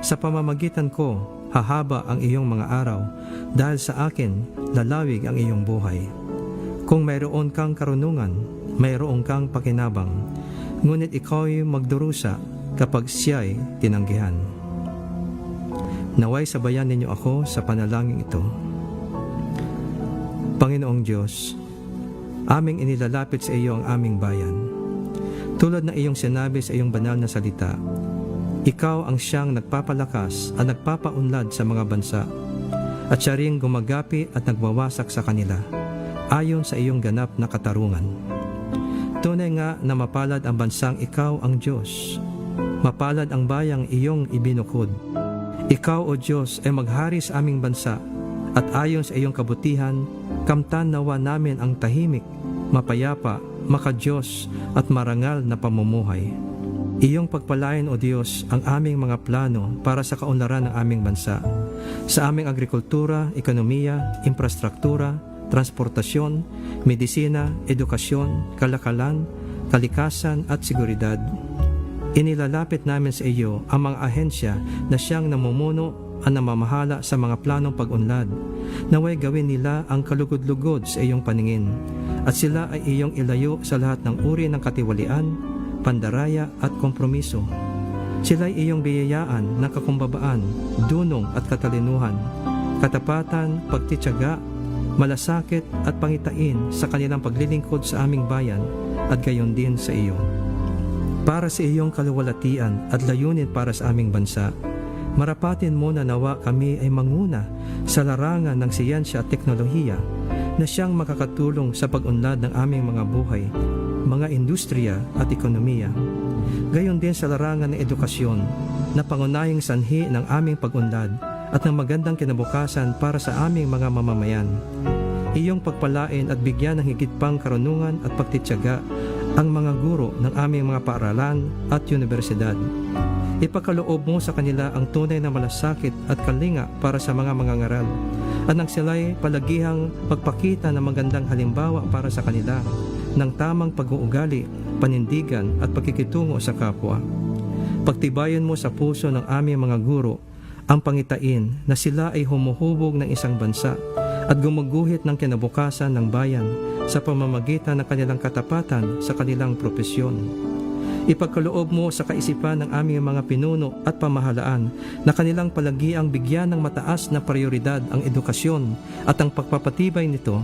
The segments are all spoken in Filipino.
Sa pamamagitan ko, hahaba ang iyong mga araw, dahil sa akin, lalawig ang iyong buhay. Kung mayroon kang karunungan, mayroon kang pakinabang, ngunit ikaw'y magdurusa kapag siya'y tinanggihan. Naway sabayan ninyo ako sa panalangin ito. Panginoong Diyos, aming inilalapit sa iyo ang aming bayan. Tulad ng iyong sinabi sa iyong banal na salita, ikaw ang siyang nagpapalakas at nagpapaunlad sa mga bansa, at siya ring gumagapi at nagwawasak sa kanila, ayon sa iyong ganap na katarungan. Tunay nga na mapalad ang bansang ikaw ang Diyos. Mapalad ang bayang iyong ibinukod. Ikaw, O Diyos, ay maghari sa aming bansa, at ayon sa iyong kabutihan, kamtan nawa namin ang tahimik, mapayapa, makadiyos at marangal na pamumuhay. Iyong pagpalain, O Diyos, ang aming mga plano para sa kaunlaran ng aming bansa, sa aming agrikultura, ekonomiya, infrastruktura, transportasyon, medisina, edukasyon, kalakalan, kalikasan at seguridad. Inilalapit namin sa iyo ang mga ahensya na siyang namumuno at namamahala sa mga planong pag-unlad. Naway gawin nila ang kalugod-lugod sa iyong paningin, at sila ay iyong ilayo sa lahat ng uri ng katiwalian, pandaraya at kompromiso. Sila ay iyong biyayaan ng kakumbabaan, dunong at katalinuhan, katapatan, pagtityaga, malasakit at pangitain sa kanilang paglilingkod sa aming bayan at gayon din sa iyo. Para sa iyong kaluwalhatian at layunin para sa aming bansa, marapatin mo na nawa kami ay manguna sa larangan ng siyensya at teknolohiya na siyang makakatulong sa pag-unlad ng aming mga buhay, mga industriya at ekonomiya. Gayon din sa larangan ng edukasyon na pangunahing sanhi ng aming pag-unlad at ng magandang kinabukasan para sa aming mga mamamayan. Iyong pagpalain at bigyan ng higit pang karunungan at pagtityaga ang mga guro ng aming mga paaralan at universidad. Ipakaloob mo sa kanila ang tunay na malasakit at kalinga para sa mga mangangaral, at nang sila'y palagihang pagpakita ng magandang halimbawa para sa kanila ng tamang pag-uugali, panindigan at pagkikitungo sa kapwa. Pagtibayan mo sa puso ng aming mga guro ang pangitain na sila ay humuhubog ng isang bansa at gumuguhit ng kinabukasan ng bayan sa pamamagitan ng kanilang katapatan sa kanilang propesyon. Ipagkaloob mo sa kaisipan ng aming mga pinuno at pamahalaan na kanilang palagiang bigyan ng mataas na prioridad ang edukasyon at ang pagpapatibay nito,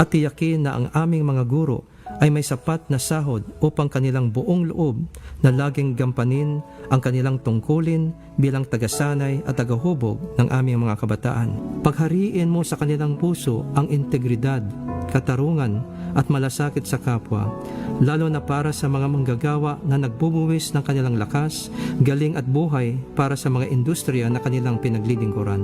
at tiyakin na ang aming mga guro ay may sapat na sahod upang kanilang buong loob na laging gampanin ang kanilang tungkulin bilang tagasanay at tagahubog ng aming mga kabataan. Paghariin mo sa kanilang puso ang integridad, katarungan at malasakit sa kapwa, lalo na para sa mga manggagawa na nagbubuwis ng kanilang lakas, galing at buhay para sa mga industriya na kanilang pinaglilingkuran.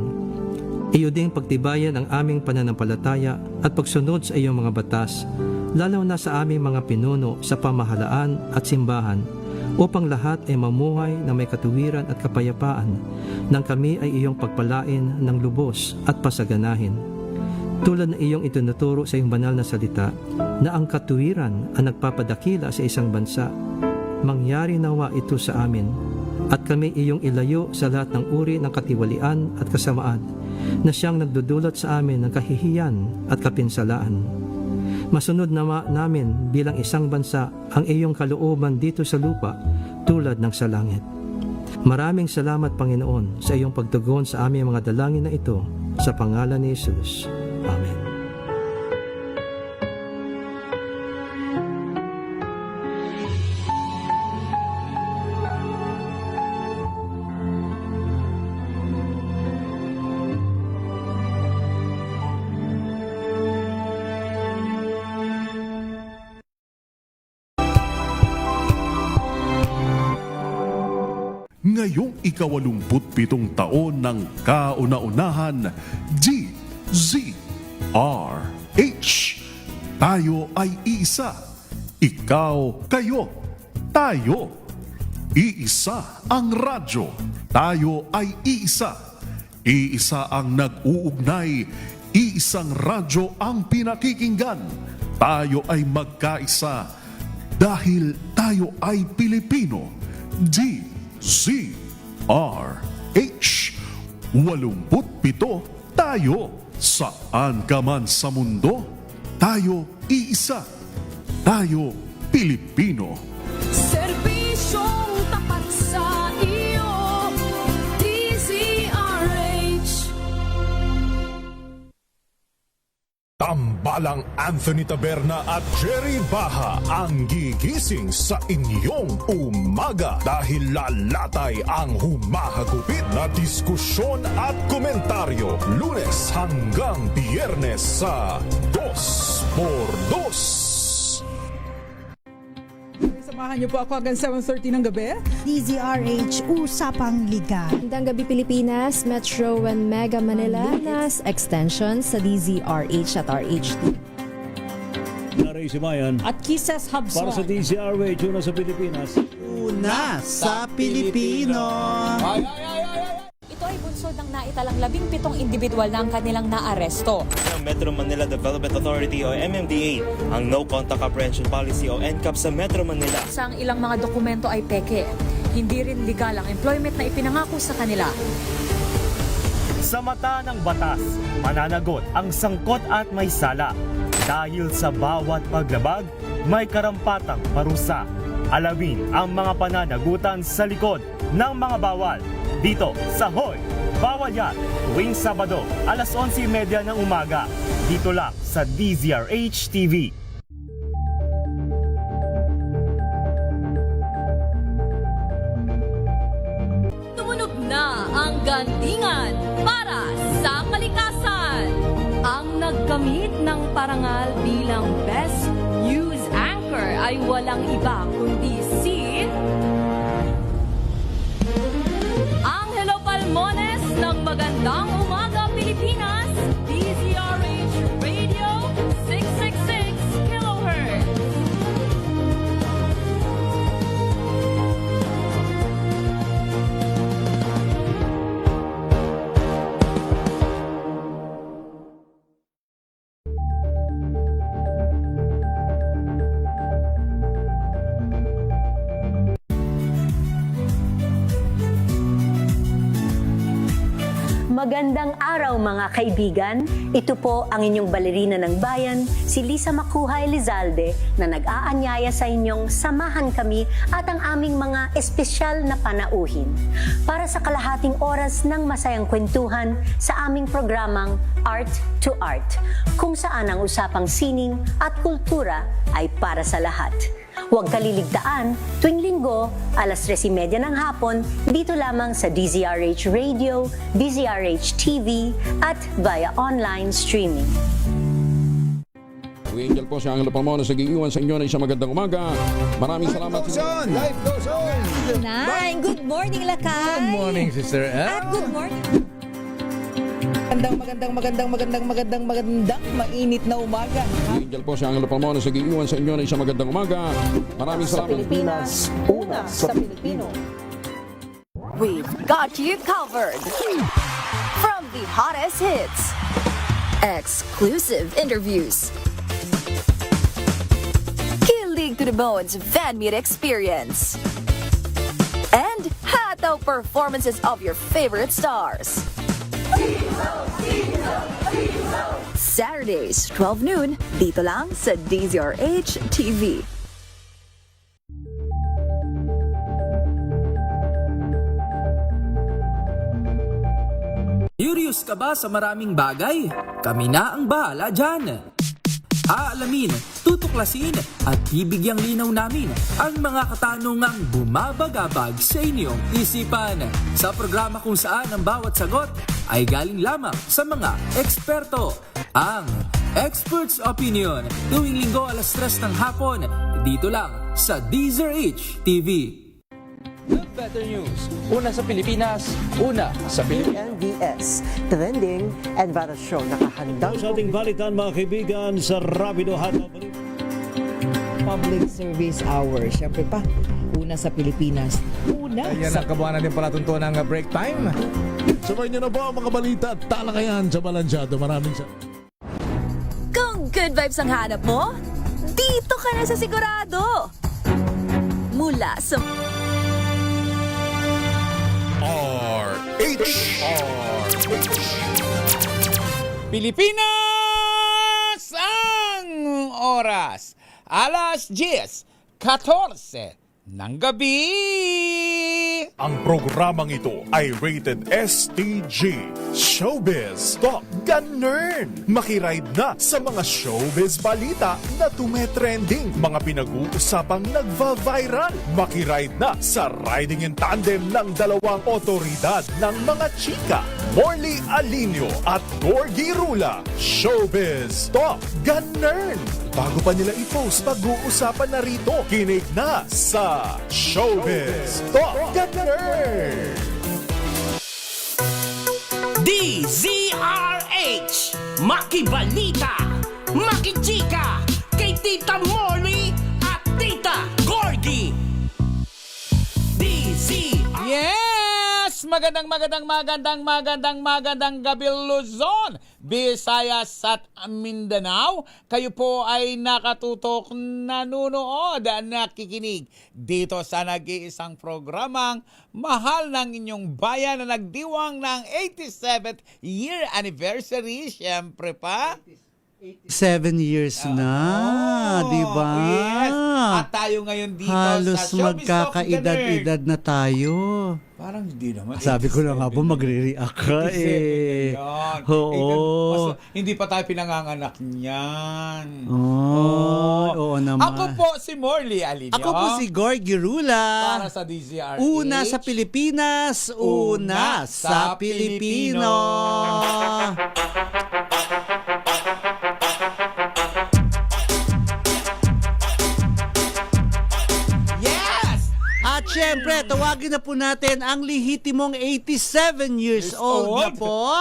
Iyo ding pagtibayan ang aming pananampalataya at pagsunod sa iyong mga batas, lalo na sa aming mga pinuno sa pamahalaan at simbahan, upang lahat ay mamuhay na may katuwiran at kapayapaan, nang kami ay iyong pagpalain ng lubos at pasaganahin. Tulad na iyong itinuturo sa iyong banal na salita, na ang katuwiran ang nagpapadakila sa isang bansa, mangyari nawa ito sa amin, at kami iyong ilayo sa lahat ng uri ng katiwalian at kasamaan, na siyang nagdudulot sa amin ng kahihiyan at kapinsalaan. Masunod nawa namin bilang isang bansa ang iyong kalooban dito sa lupa tulad ng sa langit. Maraming salamat, Panginoon, sa iyong pagtugon sa aming mga dalangin na ito, sa pangalan ni Jesus. Amen. Ngayong ika-87 taon ng kauna-unahan, DZRH. Tayo ay iisa. Ikaw, kayo, tayo. Iisa ang radyo. Tayo ay iisa. Iisa ang nag-uugnay. Iisang radyo ang pinakikinggan. Tayo ay magkaisa dahil tayo ay Pilipino. DZRH. 87 tayo. Saan ka man sa mundo, tayo iisa. Tayo Pilipino. Serbisyong tapat sa iyo, DZRH. Tambalang Anthony Taberna at Jerry Baha ang gigising sa inyong umaga dahil lalatay ang humahagupit na diskusyon at komentaryo Lunes hanggang Biyernes sa 2x2. Samahan niyo po ako hanggang 7:30 ng gabi. DZRH Usapang Liga. Magandang gabi Pilipinas, Metro and Mega Manila, nas extension sa DZRH at RHT. Naray Simayan At Kisses Habswa. para sa DZRH, una sa Pilipinas. Una sa Pilipino. Ito ay bunsod ng naitalang 17 individual na ang kanilang naaresto. Ng Metro Manila Development Authority o MMDA ang No Contact Apprehension Policy o NCAP sa Metro Manila. Sa ang ilang mga dokumento ay peke. Hindi rin legal ang employment na ipinangako sa kanila. Sa mata ng batas, mananagot ang sangkot at may sala. Dahil sa bawat paglabag, may karampatang parusa. Alamin ang mga pananagutan sa likod ng mga bawal. Dito sa Hoy! Bawal Yan! Tuwing Sabado, alas 11:30 ng umaga. Dito lang sa DZRH TV. Tumunog na ang gandingan para sa kalikasan. Ang nagkamit ng parangal bilang Best News Anchor ay walang iba kundi si Angelo Palmones ng Magandang Umaga Pilipinas, DZRH Radio 666 kHz. Magandang araw mga kaibigan. Ito po ang inyong balerina ng bayan, si Lisa Makuha Elizalde na nag-aanyaya sa inyong samahan kami at ang aming mga espesyal na panauhin para sa kalahating oras ng masayang kwentuhan sa aming programang Art to Art, kung saan ang usapang sining at kultura ay para sa lahat. Huwag kaliligtaan, tuwing linggo, alas 3:30 ng hapon, dito lamang sa DZRH Radio, DZRH TV, at via online streaming. Angel po si Angelo Palmones nag-iiwan sa inyo na isang magandang umaga. Maraming salamat. Life goes on. Nine, good morning Lakay. Good morning, Sister Ann. At good morning. Magandang mainit na umaga. Angel po si Angelo Palmones nag-iiwan sa inyo na isang magandang umaga. Maraming Sa salamat. Pilipinas, una sa Pilipino. We've got you covered. From the hottest hits, exclusive interviews, kilig to the bones fan meet experience, and hataw performances of your favorite stars. Saturdays, 12 noon, dito lang sa DZRH TV. Curious ka ba sa maraming bagay? Kami na ang bahala dyan. Aalamin, tutuklasin at bibigyang linaw namin ang mga katanungang bumabagabag sa inyong isipan. Sa programa kung saan ang bawat sagot ay galing lamang sa mga eksperto. Ang Expert's Opinion, tuwing linggo alas 3 ng hapon, dito lang sa DZRH TV. Better News. Una sa Pilipinas, una sa Pilipinas. NBS, trending and viral show. Nakahandang Sa ating balitan mga kaibigan sa Rapido Hataw. Public Service Hour. Siyempre pa, una sa Pilipinas. Una Ayan sa ang kabuhanan din pala tuntunan ng break time. Sabay niyo na po ang mga balita at talakayan sa Balansyado. Maraming sa... Kung good vibes ang hanap mo, dito ka na sa sigurado. Mula sa Pilipinas ang oras. Alas 10:14 ng gabi. Ang programang ito ay rated STG. Showbiz Talk Ganern. Makiride na sa mga showbiz balita na tumetrending, mga pinag-uusapang nagva-viral. Makiride na sa riding in tandem ng dalawang otoridad ng mga chika, Morley Alinio at Gorgie Rula. Showbiz Talk Ganern. Bago pa nila i-post, pag-uusapan na rito. Kinig na sa Showbiz Talk Ganern. DZRH Makibalita, Makichika, kay Tita Molly at Tita Gorgie. Yes! Magandang gabi Luzon, Visayas at Mindanao. Kayo po ay nakatutok, nanonood, nakikinig dito sa nag-iisang programang Mahal ng Inyong Bayan na nagdiwang ng 87th year anniversary. Siyempre pa 7 years na, di ba? Yes. At tayo ngayon dito Halos sa Showbiz Talk magkakaedad-edad na tayo. Parang hindi naman. Sabi ko na nga po, magre-react ka eh. Oo. Hindi pa tayo pinanganganak niyan. Oo naman. Ako po si Morley Alinio. Ako po si Gorgie Rula. Para sa DZRH. Una sa Pilipinas, una sa Pilipino. At syempre, tawagin na po natin ang lihitimong 87 years old na po.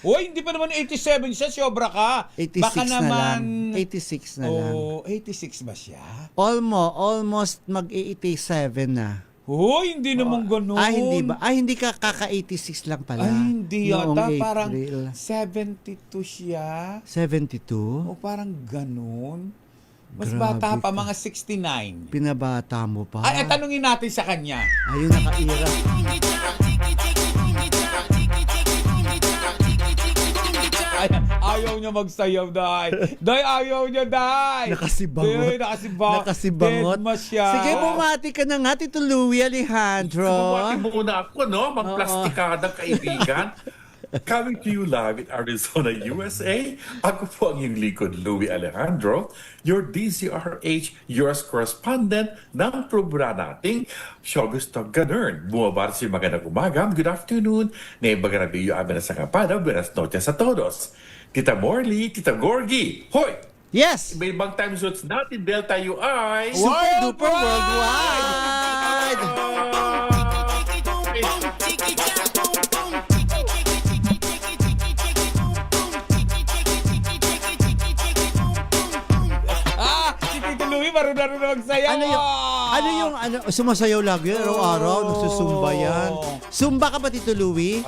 Uy, hindi pa naman 87 siya, sobra ka. 86 Baka na naman, lang. 86 na lang. Oh, 86 ba siya? Almost mag-87 na. Uy, hindi naman ganun. Hindi ba? Hindi ka kaka-86 lang pala. Hindi yata. Noong Parang April. 72 siya. 72? O parang ganun. Mas Grabe bata pa, ka. mga 69. Pinabata mo pa. Ay, tanungin natin sa kanya. Ayun, nakaira. Ay, ayaw niya magsayaw, Day. Day, ayaw niya, Day. Nakasibangot. Day, Nakasibangot. Dead ma siya. Sige, bumati ka na nga, Tito Louie Alejandro. Bumati mo una ako, no? Magplastikadang kaibigan. Coming to you live in Arizona, USA. Ako po ang iyong likod, Louie Alejandro, your DZRH US correspondent ng programa nating Showbiz Talk Ganern. Bumabara sa magandang umaga, good afternoon, na ibagarabi yung amin na sa kapada, buenas noches a todos. Tita Morley, Tita Gorgie, hoy! Yes! Iba-ibang time zones natin, Delta UI. Super duper worldwide! Marunong magsayaw. Sumasayaw lagi, araw-araw, nagsusumba yan. Zumba ka ba, Tito Louie?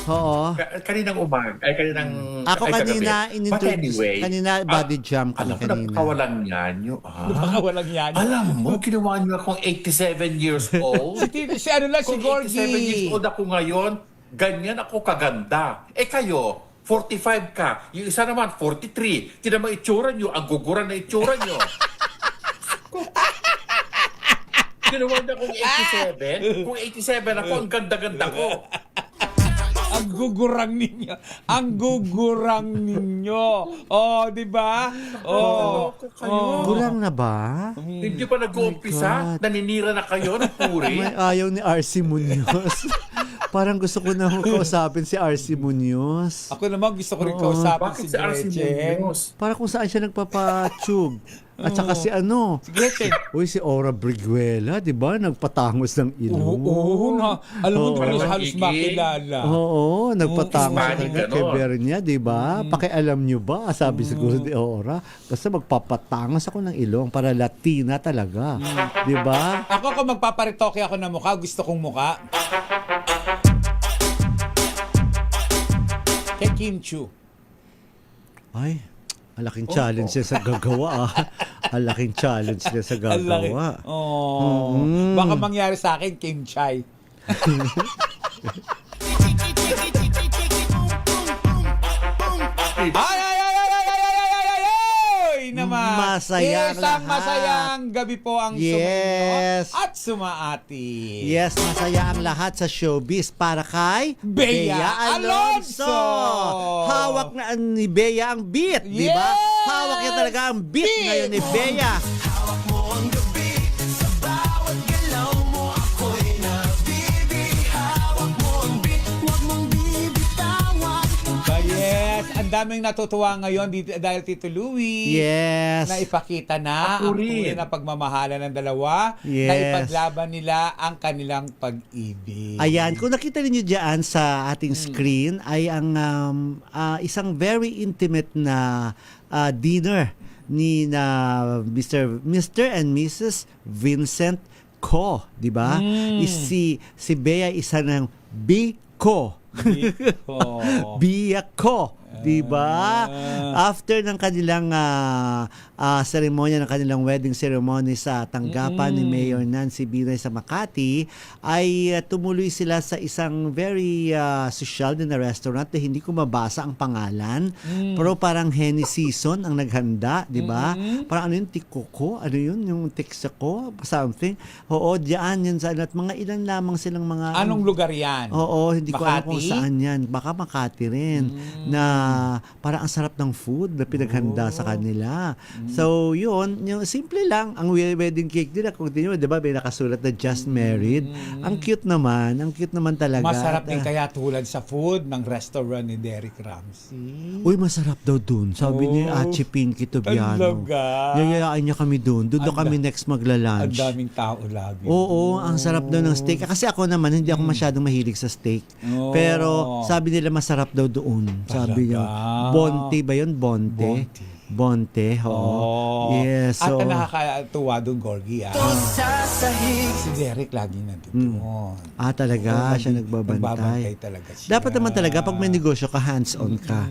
Oo. Kaninang umaga, kaninang... Ako kanina, anyway, kanina body jump alam ko, kanina. napakawalang yanyo. Napakawalang yanyo. Alam mo, ginawa niyo akong 87 years old. si ano lang, si Gorgie. 87 years old ako ngayon, ganyan ako kaganda. Kayo, 45 ka. Yung isa naman, 43. Tinan mo itsura nyo, ang guguran na itsura nyo. Ginawa na akong 87. Kung 87 ako, ang ganda-ganda ko. Ang gugurang ninyo. Ang gugurang ninyo. Oh, di ba? Oh. Gurang na ba? Hindi pa nag-uumpisa. Naninira na kayo ng puri. May ayaw ni RC Munoz. Parang gusto ko na kausapin si RC Munoz. Ako naman gusto ko rin kausapin si Gretchen. Para kung saan siya nagpapachug. At saka si ano? Si Gretchen. Uy, si Aura Briguela, di ba? Nagpatangos ng ilong. Oo, na. Alam mo, hindi ko halos makilala. Oo, nagpatangos Hispanic, talaga kay Bernia, di ba? Pakialam nyo ba? Sabi siguro ni Aura. Basta magpapatangos ako ng ilong para Latina talaga. Di ba? Ako kung magpaparitoke ako ng mukha, gusto kong mukha. Kay Kim Chiu. Ay, malaking challenge niya sa gagawa. Malaking challenge niya sa gagawa. Baka mangyari sa akin, Kim Chai. Ay, naman. Masayang Isang lahat. masayang gabi po ang Yes. sumainyo at sumaati. Yes, masaya ang lahat sa showbiz para kay Bea Alonso. Hawak na ni Bea ang beat, di ba? Yes! Hawak niya talaga ang beat ngayon ni Bea. Yes, ang daming natutuwa ngayon dito, dahil Tito Louie. Yes. Na ipakita na Ako ang tunay rin. na pagmamahalan ng dalawa. Yes. Na ipaglaban nila ang kanilang pag-ibig. Ayan, kung nakita niyo diyan sa ating screen ay ang isang very intimate na dinner ni na Mr. and Mrs. Vincent Co, di ba? Si Bea isa ng Biko. Biyako, di ba? After ng kanilang seremonya, ng kanilang wedding ceremony sa tanggapan ni Mayor Nancy Binay sa Makati, ay tumuloy sila sa isang very social din na restaurant na hindi ko mabasa ang pangalan, pero parang Henny Season ang naghanda, di ba? Parang ano yung Tikoko? Ano yun? Yung Texaco? Something? Oo, diyan yan sa at mga ilan lamang silang mga... Anong lugar yan? Oo, hindi ko alam Makati? kung saan yan. Baka Makati rin. Na parang ang sarap ng food na pinaghanda sa kanila. So, yun. Yung simple lang. Ang wedding cake nila, kung tinyo, di ba, may nakasulat na just married. Ang cute naman. Ang cute naman talaga. Masarap din At, kaya tulad sa food ng restaurant ni Derek Ramsey. uy, masarap daw dun. Sabi ni Achi Pinky Tobiano. Talaga? Yayaan niya kami dun. Doon daw Ang kami next Ang magla-lunch. daming tao lagi. Oo, ang sarap daw ng steak. Kasi ako naman, hindi ako masyadong mahilig sa steak. Oo. Pero sabi nila masarap daw doon. Sabi niya, Bonte ba yun? Bonte? Bonte, oo. Yes, so... At ang nakakatuwa doon, Gorgie, si Derek lagi nandun. talaga, siya Nagbabantay nagbabantay. talaga siya. Dapat naman talaga, pag may negosyo ka, hands-on ka.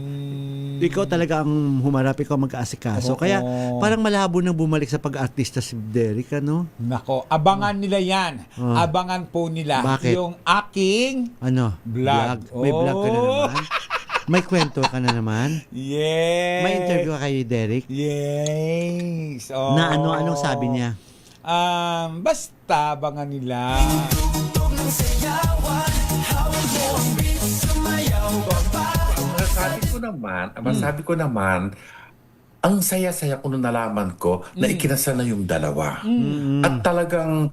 Ikaw talaga ang humarap, ikaw mag-aasikaso. Oo. Kaya parang malabo nang bumalik sa pag-artista si Derek, ano? Nako, abangan nila yan. Abangan po nila Bakit? yung aking Ano? Vlog. May vlog ka na Oh. naman? May kwento ka na naman? Yes. May interview ka kay Derek? Yes. Oh. Na anong sabi niya? Basta abangan nila. Masabi ko naman, ang saya-saya ko nung nalaman ko na ikinasal na yung dalawa. At talagang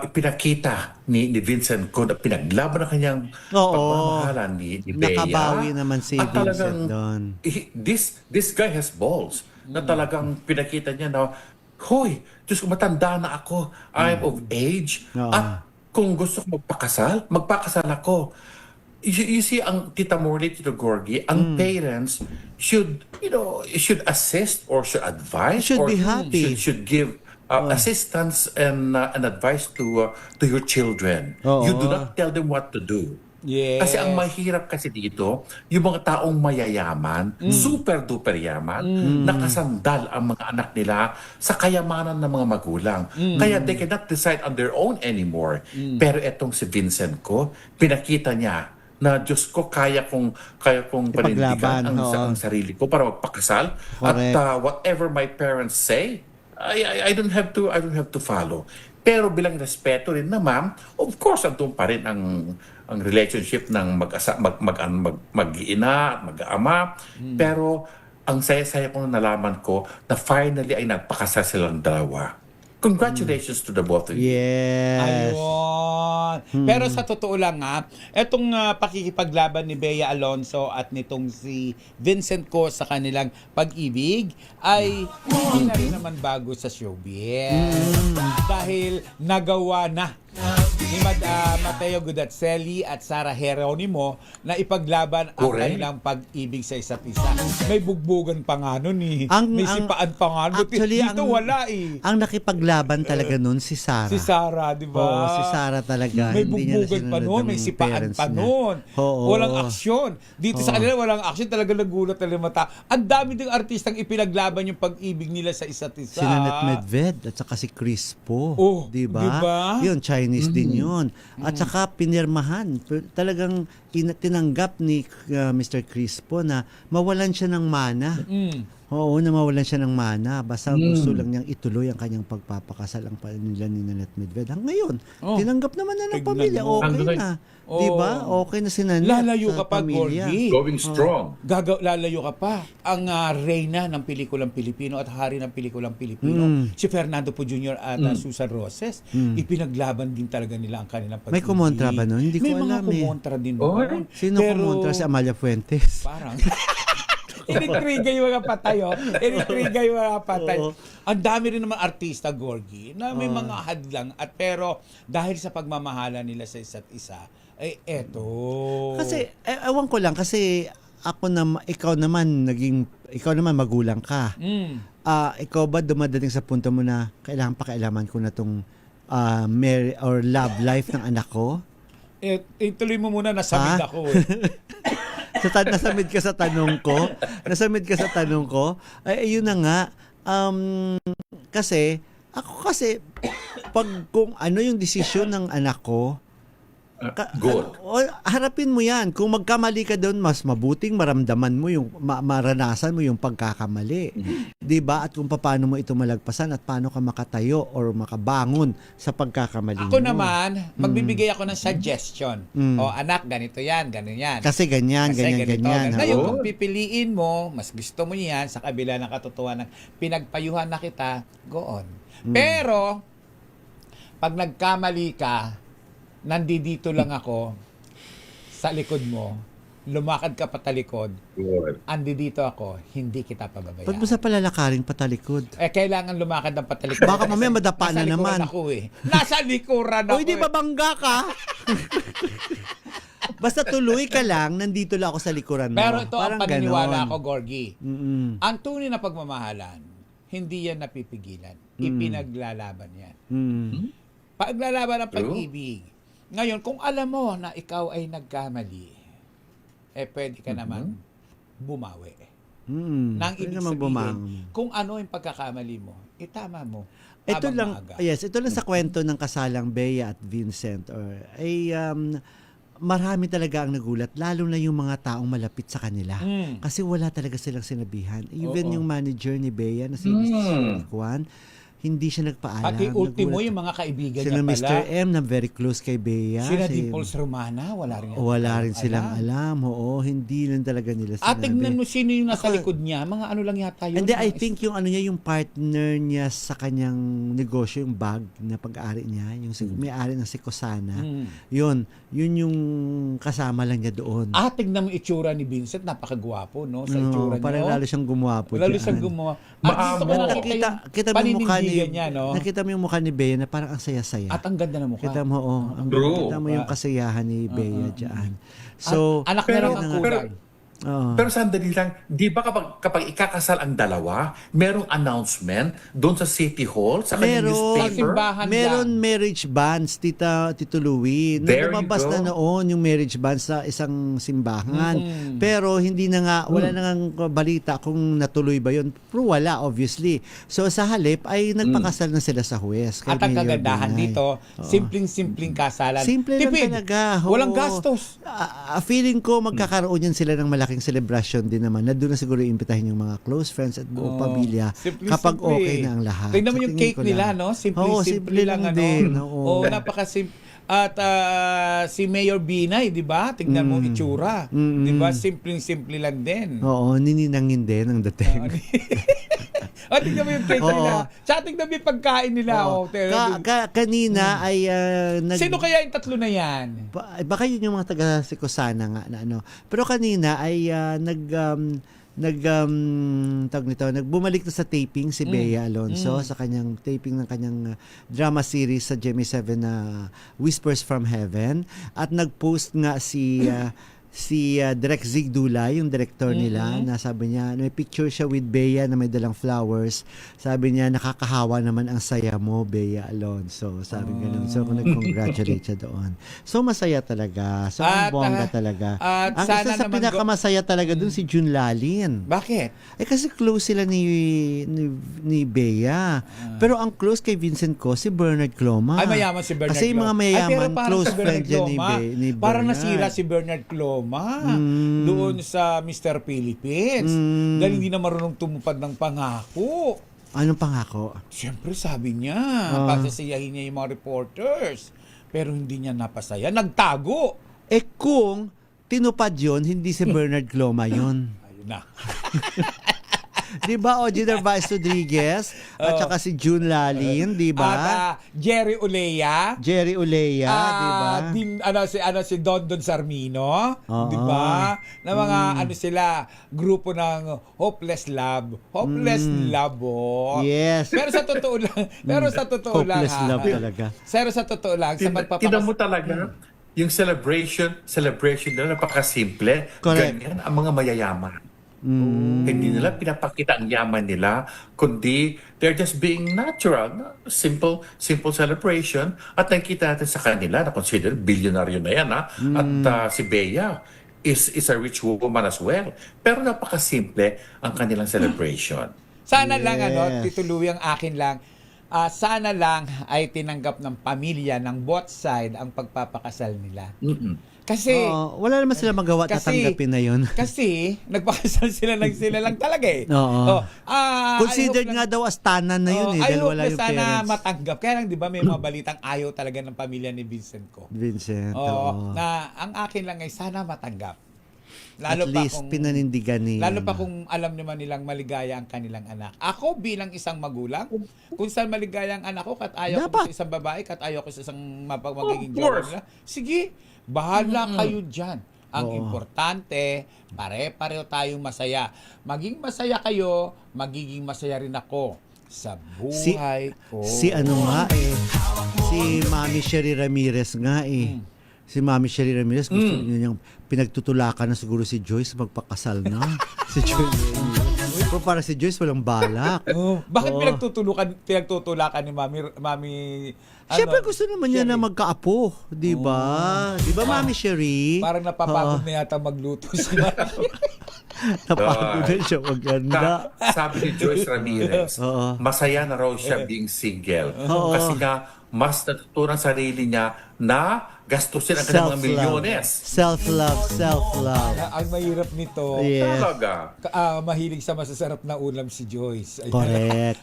ipinakita ni Vincent ko na pinaglaban na kanyang pagmamahalan ni Bea. Nakabawi naman si At talagang, Vincent doon. this guy has balls na talagang pinakita niya na, hoy, Diyos ko, matanda na ako. I'm of age. At kung gusto ko magpakasal ako. You see, ang Tita Morley, Tito Gorgie, ang parents should assist or should advise Should or be happy. should give assistance and advice to your children. Oo. You do not tell them what to do. Yes. Kasi ang mahirap kasi dito, yung mga taong mayayaman, super-duper yaman, nakasandal ang mga anak nila sa kayamanan ng mga magulang. Kaya they cannot decide on their own anymore. Pero etong si Vincent ko, pinakita niya na Diyos ko, kaya kong panindigan ang sarili ko para magpakasal. Correct. At whatever my parents say, I don't have to follow. Pero bilang respeto rin naman, of course, andun pa rin ang relationship ng mag-iina at mag-ama. Pero ang saya-saya ko nalaman ko na finally ay nagpakasal silang dalawa. Congratulations to the both of you. Yes. Ayun. Pero sa totoo lang etong pakikipaglaban ni Bea Alonso at nitong si Vincent Co sa kanilang pag-ibig ay hindi na rin naman bago sa showbiz. Dahil nagawa na ni Mateo Gudatselli at Sarah Geronimo na ipaglaban ang Correct. kanilang pag-ibig sa isa't isa. May bugbugan pa nga nun eh. May sipaan pa nga nun. Actually, Dito wala eh. Ang nakipaglaban talaga nun si Sarah. Si Sarah, di ba? Oo, si Sarah talaga. May Hindi niya bugbugan pa sinunod noon, ang may sipaan parents pa niya. noon. Oo. Walang aksyon. Dito sa kanila walang aksyon, talaga nagulat na mata. Ang dami ding artistang ipinaglaban yung pag-ibig nila sa isa't isa. Si Nanette Medved at saka si Chris Po. Oh, di ba? diba? Yun, Chinese din yun. At saka pinirmahan. Talagang tinanggap ni Mr. Crispo na mawalan siya ng mana. Oo, na mawalan siya ng mana. Basta gusto lang niyang ituloy ang kanyang pagpapakasal ang nila ni Nanette Medved. Ngayon, tinanggap naman na ng pamilya. Okay na. Diba? Okay na si Nanette. Lalayo ka sa pa, pamilya. Gorgie. Going strong. Lalayo ka pa. Ang reyna ng pelikulang Pilipino at hari ng pelikulang Pilipino, si Fernando Po Jr. at Susan Roses, ipinaglaban din talaga nila ang kanilang pag-ibig. May kumontra ba nun? Hindi ko May alam mga kumontra din doon. Sino kumontra? Si Amalia Fuentes? Parang... Initriga yung mga patay, Initriga yung mga patay. Ang dami rin naman artista, Gorgie, na may mga hadlang pero dahil sa pagmamahala nila sa isa't isa, eto. Kasi, ewan ko lang, kasi ikaw naman magulang ka. Ikaw ba dumadating sa punto mo na kailangan pakialaman ko na tong marriage or love life ng anak ko? Ituloy mo muna, nasamid ako. Nasamid ka sa tanong ko. Ay, yun na nga. Kasi pag kung ano yung desisyon ng anak ko, harapin mo yan. Kung magkamali ka doon, mas mabuting maramdaman mo yung maranasan mo yung pagkakamali. 'Di ba? At kung paano mo ito malagpasan at paano ka makatayo or makabangon sa pagkakamali mo. Ako naman, magbibigay ako ng suggestion. O anak, ganito yan, ganun yan. Kasi ganyan. Ngayon, kung pipiliin mo, mas gusto mo yan sa kabila ng katotohanan, pinagpayuhan na kita, go on. Pero, pag nagkamali ka, nandito lang ako sa likod mo, lumakad ka patalikod, andito ako, hindi kita pababayaan. Ba't mo sa palalakaring patalikod? Kailangan lumakad ng patalikod. Baka mamaya madapa na naman. Nasa likuran ako. O hindi babangga ka? Basta tuloy ka lang, nandito lang ako sa likuran mo. Pero ito parang ang paniniwala ganon. ko, Gorgie. Ang tunay na pagmamahalan, hindi yan napipigilan. Ipinaglalaban yan. Paglalaban ng pag-ibig. Ngayon, kung alam mo na ikaw ay nagkamali, pwede ka naman bumawi. Nang ibig sabihin, kung ano yung pagkakamali mo, itama mo. Ito lang sa kwento ng kasalang Bea at Vincent marami talaga ang nagulat, lalo na yung mga taong malapit sa kanila. Kasi wala talaga silang sinabihan. Even yung manager ni Bea na si Juan, hindi siya nagpaalam. Pati ultimo yung mga kaibigan sila niya pala. Mr. M na very close kay Bea. Sila Dimples Romana, wala rin silang alam. Oo, hindi lang talaga nila sinabi. At tignan mo sino yung nasa likod niya. Mga ano lang yata yun. Hindi, I think yung yung partner niya sa kanyang negosyo, yung bag na pag-ari niya, yung may-ari ng si Cosana. Yun yung kasama lang niya doon. Tignan mo itsura ni Vincent, napakagwapo, no? Sa itsura niya. Parang lalo siyang gumapo. Lalo siyang gumawa. At gusto ko nakita yung paninindigan niya, no? Nakita mo yung mukha ni Bea na parang ang saya-saya. At ang ganda ng mukha. Kita mo yung kasayahan ni Bea dyan. So, anak na lang ang kulang. Pero sandali lang, di ba kapag ikakasal ang dalawa, merong announcement doon sa City Hall, sa kanyang newspaper? Meron marriage bands, Tito Louie. Lumabas na noon yung marriage bands sa isang simbahan. Pero hindi na nga, wala na nga balita kung natuloy ba yun. Pero wala, obviously. So sa halip ay nagpakasal na sila sa huwes. At ang kagandahan dito, simpleng kasalan. Simple lang talaga. Walang gastos. Feeling ko magkakaroon yan sila ng malaking celebration din naman. Na doon na siguro iimbitahin yung mga close friends at buong pamilya kapag okay na ang lahat. Tingnan mo yung cake nila, no? Simple lang din. Napakasimple. At si Mayor Binay, di ba? Tingnan mo itsura. Di ba? Simpleng-simple lang din. Oo, nininangin din ang dating. Tingnan mo yung cake nila. Tsaka tingnan mo yung pagkain nila. Kanina ay sino kaya yung tatlo na yan? Baka yun yung mga taga Sikosana nga na ano. Pero kanina ay nagbumalik na sa taping si Bea Alonzo sa kanyang taping ng kanyang drama series sa GMA7 na Whispers from Heaven, at nagpost nga si si Direk Zig Dulay, yung director nila, na sabi niya, may picture siya with Bea na may dalang flowers. Sabi niya, nakakahawa naman ang saya mo, Bea Alonso. Sabi ganun. So, nag-congratulate siya doon. So, masaya talaga. So, ang bongga talaga. At Ang sana isa sa naman pinakamasaya talaga doon si June Lalin. Bakit? Kasi close sila ni Bea. Pero ang close kay Vincent ko, si Bernard Cloma. Ay, mayaman si Bernard Kasi yung mga Cloma. mayaman, Pero close si Bernard friend yan ni Cloma, Bernard. Parang nasira si Bernard Cloma doon sa Mr. Philippines. Dahil hindi na marunong tumupad ng pangako. Anong pangako? Siyempre sabi niya, pasasiyahin niya yung mga reporters. Pero hindi niya napasaya. Nagtago. Kung tinupad yon, hindi si Bernard Cloma yon. Ayun na. Di ba, Ogie Narvaez Rodriguez at saka si June Lalin, di ba? At Jerry Olea. Jerry Olea, di ba? Si Dondon Sarmino, di ba? Na mga sila, grupo ng Hopeless Love. Hopeless Love, Yes. Pero sa totoo lang, Hopeless love talaga. Pero sa totoo lang, sa Tignan mo talaga, yung celebration nila napakasimple. Correct. Ganyan ang mga mayayaman. Hindi nila pinapakita ang yaman nila, kundi they're just being natural. Simple celebration. At nakikita natin sa kanila na consider billionaire na yan. At si Bea is a rich woman as well. Pero napakasimple ang kanilang celebration. Sana lang, Tito Louie, ang akin lang, sana lang ay tinanggap ng pamilya ng both side ang pagpapakasal nila. Kasi wala naman sila magawa, tatanggapin na yun. Kasi nagpakasal sila lang talaga eh. Oo. I Considered hope nga daw as tanan na yun I dahil hope wala yung sana parents. matanggap. Kaya lang, di ba, may mga balitang ayaw talaga ng pamilya ni Vincent ko. Vincent, Na ang akin lang ay sana matanggap. Lalo at least pinanindigan niya. Lalo pa kung alam naman nilang maligaya ang kanilang anak. Ako bilang isang magulang, kung saan maligaya ang anak ko, kat ayaw ko sa isang babae, kat ayaw ko sa isang magiging jowa nila, sige, bahala kayo dyan. Ang importante, pare-pareho tayong masaya. Maging masaya kayo, magiging masaya rin ako sa buhay ko. Si Mami Sherry Ramirez nga Si Mami Sherry Ramirez, gusto niya niyang pinagtutulakan na siguro si Joyce magpakasal na. Si Joyce. Pero para si Joyce walang balak. Bakit pinagtutulakan ni Mami Siyempre gusto naman niya na magkaapo, di ba? Di ba, Mami Sherry? Parang napapagod na yata magluto si Mami. Napagod na siya maganda. Sabi ni Joyce Ramirez, masaya na raw siya being single. Kasi nga, mas natutunan sarili niya na gastusin ang kanyang mga milyones. Self-love. Ang mahirap nito, talaga. Mahilig sa masasarap na ulam si Joyce. Correct,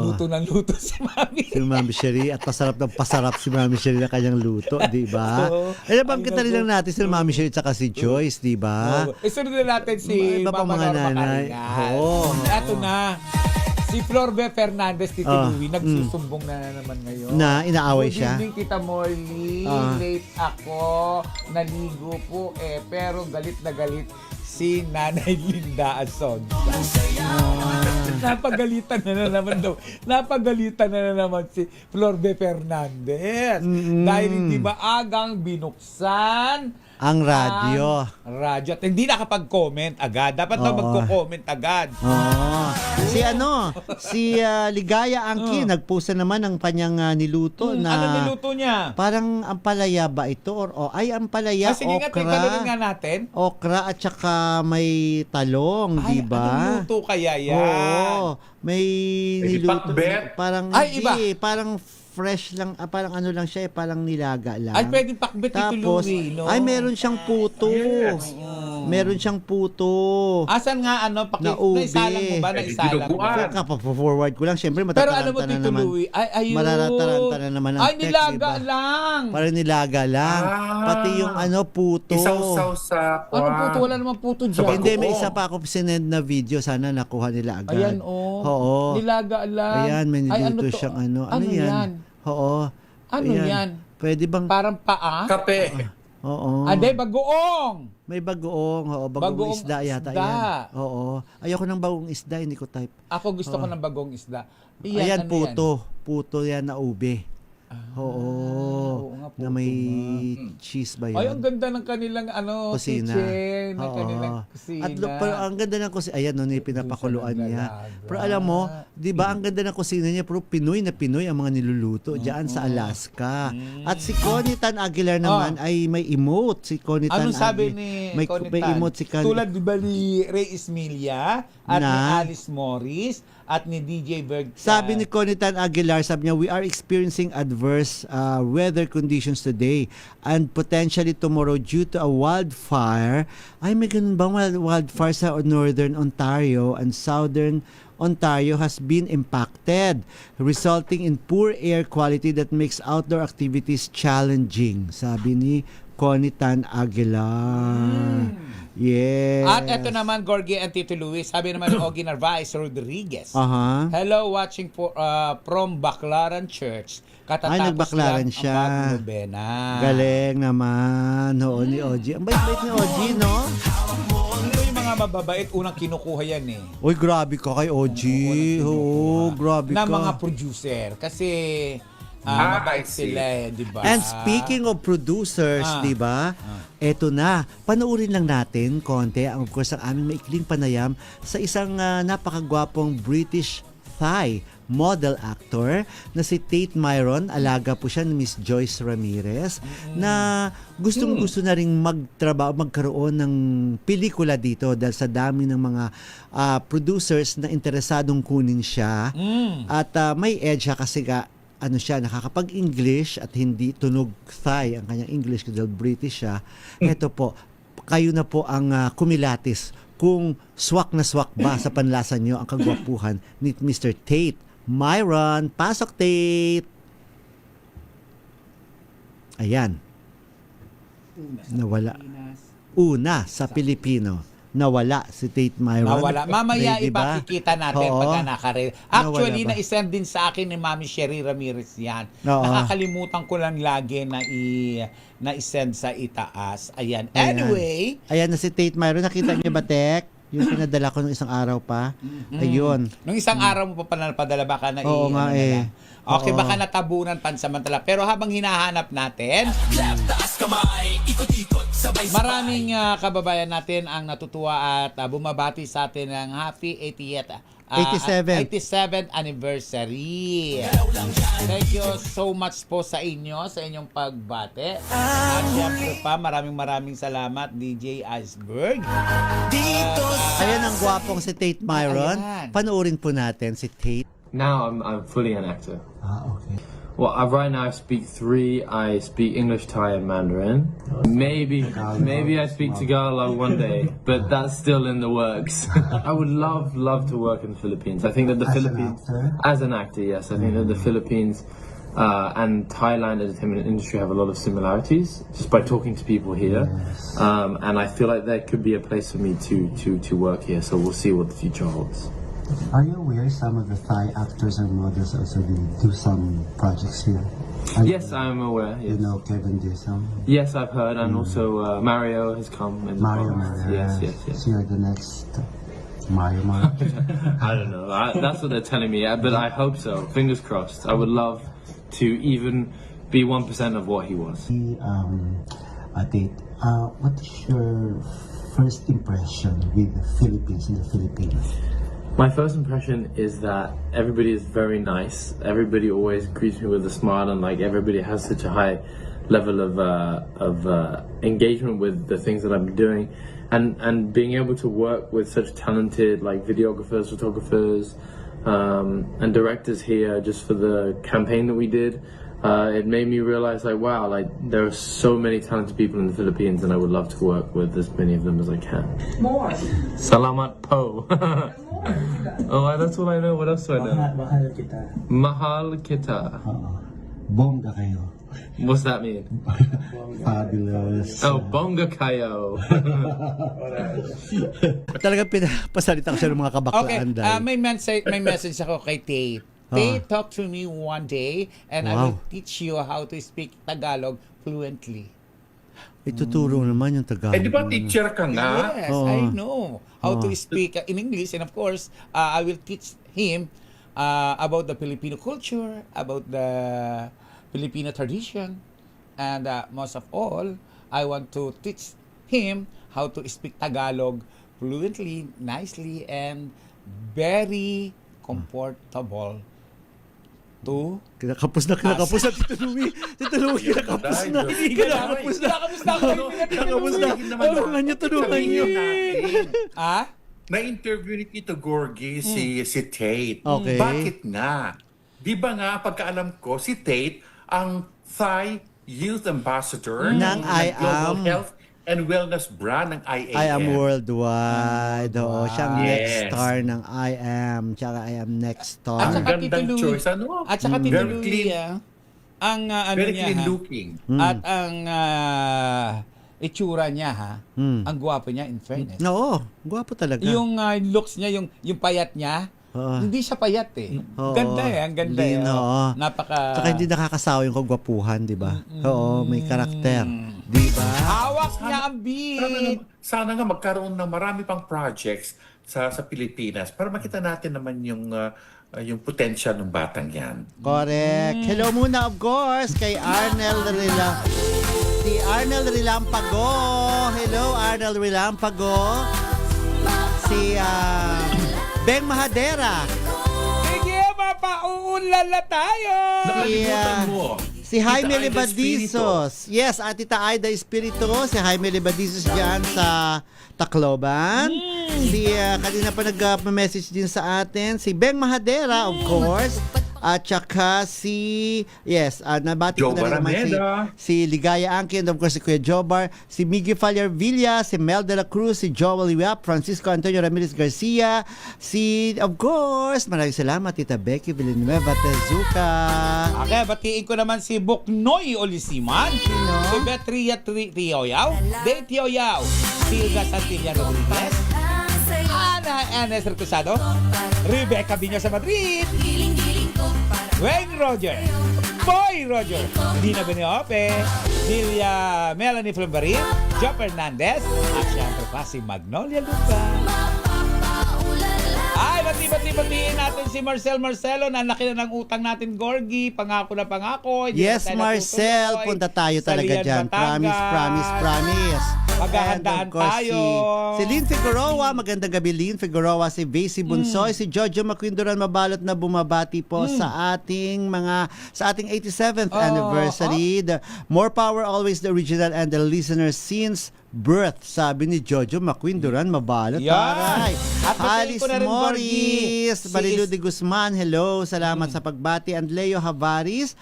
Luto ng luto si Mami. Si Mami Sherry at pasarap si Mami Sherry na kanyang luto, di ba? Nabanggit na rin lang natin si Mami Sherry at si Joyce, di ba? Isunod na natin si Iba pa Mama mga Norma nanay. Carinal. Ito na. Si Florbe Fernandez, Tito Louie, nagsusumbong na naman ngayon. Na inaaway siya? Good evening, Tita Molly. Late ako. Naligo po pero galit na galit si Nanay Linda Ason. Napagalitan na naman si Florbe Fernandez. Dahil hindi maagang binuksan ang radyo. At hindi nakapag-comment agad. Dapat daw magko-comment agad. Si Ligaya Angki, nagpost naman ng kanyang niluto na... Ano niluto niya? Parang ampalaya ba ito? Ampalaya, sige nga, okra. nga natin. Okra at saka may talong, di ba? Ano niluto kaya yan? May niluto. Parang iba. Parang fresh lang, parang ano lang siya parang nilaga lang. Ay, pwedeng pakbet ito, Louie, no? Ay, meron siyang puto. Yes. Meron siyang puto. Asan nga, naisalang mo ba? Naisalang mo? Forward ko lang. Siyempre, pero alam mo, Tito Louie, ayun. Marataranta na naman ang text, nilaga lang. Parang nilaga lang. Pati yung puto. Isaw-saw sa Anong puto? Wala namang puto dyan. Hindi, may isa pa ako sinend na video. Sana nakuha nila agad. Ayan, Oo. Nilaga lang. Ayan, may niluto siyang ano. Ano yan? Oo. Ano yan? Pwede bang... Parang paa? Kape. Oo. Ande, bagoong. May bagoong. Bagoong isda yata yan. Oo. Ayoko ng bagoong isda, hindi ko type. Ako gusto ko ng bagoong isda. Ayan, puto. Puto yan na ube. Oo. nga po, Na may cheese ba yun? Ay, ang ganda ng kanilang Kusina. kitchen, ng kanilang kusina. At look, pero ang ganda ng kusina. Ayan, no, pinapakuluan niya. Pero alam mo, di ba, ang ganda ng kusina niya, pero Pinoy na Pinoy ang mga niluluto diyan sa Alaska. At si Connie Tan Aguilar naman ay may emote. Si Connie Tan Anong sabi ni may Connie emote si Connie. Tulad di ba ni Ray Ismilia at ni Na? Alice Morris at ni DJ Berg. Sabi ni Connie Tan Aguilar, sabi niya, we are experiencing adverse weather conditions today and potentially tomorrow due to a wildfire. Ay, may ganun bang wildfire sa Northern Ontario and Southern Ontario has been impacted, resulting in poor air quality that makes outdoor activities challenging. Sabi ni Connie Tan Aguilar. Yes. At eto naman, Gorgie and Tito Luis, sabi naman ni Ogie Narvaez Rodriguez. Hello, watching from Baclaran Church. Katatapos Nagbaklaran lang siya. ang bagong nobena. Galing naman. Oo, ni Ogie. Ang bait-bait ni Ogie, no? Yung mga mababait, unang kinukuha yan eh. Uy, grabe ka kay Ogie. Oo, grabe ka. Na mga producer. Kasi mabait sila eh, di ba? And speaking of producers, di ba? Eto na, panoorin lang natin konti, of course, ang aming maikling panayam sa isang napakagwapong British Thai model actor na si Tate Myron. Alaga po siya ni Miss Joyce Ramirez na gustong-gusto na ring magkaroon ng pelikula dito dahil sa dami ng mga producers na interesadong kunin siya. At may edge siya kasi siya, nakakapag-English at hindi tunog Thai ang kanyang English dahil British siya. Ito po, kayo na po ang kumilatis kung swak na swak ba sa panlasa nyo ang kagwapuhan ni Mr. Tate Myron. Pasok, Tate! Ayan. Nawala. Una sa Pilipino. Nawala si Tate Myron. Nawala. Mamaya Diba? ipakikita natin Oo. pagka nakare. Actually, Nawala ba? na-send din sa akin ni Mami Sherry Ramirez yan. Oo. Nakakalimutan ko lang lagi na i-send sa itaas. Ayan. Anyway. Ayan na si Tate Myron. Nakita niyo ba, Tek? Yung pinadala ko nung isang araw pa. Ayun. Nung isang araw mo pa padala, baka na Oo nga eh. Okay, Oo. baka natabunan pansamantala. Pero habang hinahanap natin, maraming kababayan natin ang natutuwa at bumabati sa atin ng happy 87th anniversary. Thank you so much po sa inyo, sa inyong pagbate. At syempre pa, maraming salamat, DJ Iceberg. Ayan ang gwapong si Tate Myron. Panoorin po natin si Tate. Now I'm fully an actor. Okay. Well, right now I speak 3. I speak English, Thai, and Mandarin. Maybe I speak Tagalog one day, but that's still in the works. I would love to work in the Philippines. I think that the Philippines, as an actor, yes, I think that the Philippines and Thailand entertainment industry have a lot of similarities just by talking to people here. And I feel like there could be a place for me to work here. So we'll see what the future holds. Are you aware some of the Thai actors and models also do some projects here? Yes, I'm aware. Yes. You know Kevin Disam? Yes, I've heard, and also Mario has come. In Mario. Yes. So you're the next Mario. I don't know. That's what they're telling me, but I hope so. Fingers crossed. I would love to even be 1% of what he was. Tate, what is your first impression with the Philippines in the Philippines? My first impression is that everybody is very nice. Everybody always greets me with a smile, and like everybody has such a high level of engagement with the things that I'm doing, and being able to work with such talented like videographers, photographers, and directors here just for the campaign that we did. It made me realize like wow, like there are so many talented people in the Philippines, and I would love to work with as many of them as I can. More. Salamat po. Oh, that's all I know. What else do I know? Mahal kita. Mahal kita. Bongga kayo. What's that mean? Fabulous. Oh, bongga kayo. Talagang pinapasalita ko siya ng mga kabaklaan. Okay, may message ako kay Tate. Tate, talk to me one day and I will teach you how to speak Tagalog fluently. Ituturo naman yung Tagalog. Di ba teacher ka nga? Yes, I know how to speak in English, and of course, I will teach him about the Filipino culture, about the Filipino tradition. And most of all, I want to teach him how to speak Tagalog fluently, nicely, and very comfortable to Kinakapos na Tito Louie. Tito Louie, kinakapos na. Kinakapos na ako. Kinakapos na. Tulungan niyo, tulungan niyo. Na-interview ni Tito Gorgie si Tate. Okay. Bakit nga? Di ba nga, pagkaalam ko, si Tate ang Thai Youth Ambassador ng Global Health and Wellness brand ng IAM. I Am Worldwide. Oo, siya ang next star ng I Am. Tsaka I Am next star. At saka Tito Louie. Choice, ano? At saka Tito Very Louie, ang ano very niya, clean looking. At ang itsura niya, ang gwapo niya, in fairness. Oo, gwapo talaga. Yung looks niya, yung payat niya, hindi siya payat eh. Ganda ang ganda. Napaka... Saka hindi nakakasawa yung kagwapuhan, di ba? Oo, may karakter. Di ba? Hawak niya ang beat. Sana nga magkaroon ng marami pang projects sa Pilipinas para makita natin naman yung potential ng batang yan. Correct. Hello muna, of course, kay Arnel Si Arnel Rilampago. Hello, Arnel Rilampago. Si Beng Mahadera. Sige, mapauunlala tayo. Si Jaime Libadizos. Yes, Tita Aida Espiritu. Si Jaime Libadizos dyan sa Tacloban. Si kanina pa nag-message din sa atin. Si Beng Mahadera, of course. At saka nabati ko na rin naman si Ligaya Angkin, of course si Kuya Jobar, si Miggy Faller Villa, si Mel de la Cruz, si Joel Yap, Francisco Antonio Ramirez Garcia, of course, maraming salamat, Tita Becky Villanueva Tezuka. Okay, batiin ko naman si Buknoy Olisiman, si Betria Tioyaw, Day Tioyaw, si Hilda Santilla Rodriguez, Ana Enes Recusado, Rebecca Viña sa Madrid, Wayne Roger, Boy Roger, Dina Beniope, Lilia Melanie Flumbarin, Joe Fernandez, at siyempre pa si Magnolia Luca. Ay, bati-batiin natin si Marcelo na laki na ng utang natin, Gorgie. Pangako na pangako. Yes, Marcel, punta tayo talaga dyan. Promise. Maghahandaan tayo. Si Lynn Figueroa, magandang gabi Lynn Figueroa, si Vasey Bunsoy, si Jojo Maquindoran Mabalot na bumabati po sa ating 87th anniversary. The more power always the original and the listener since birth, sabi ni Jojo Maquindoran Mabalot. Taray. At Alice Morris, Marilu de Guzman, hello, salamat sa pagbati. And Leo Havares,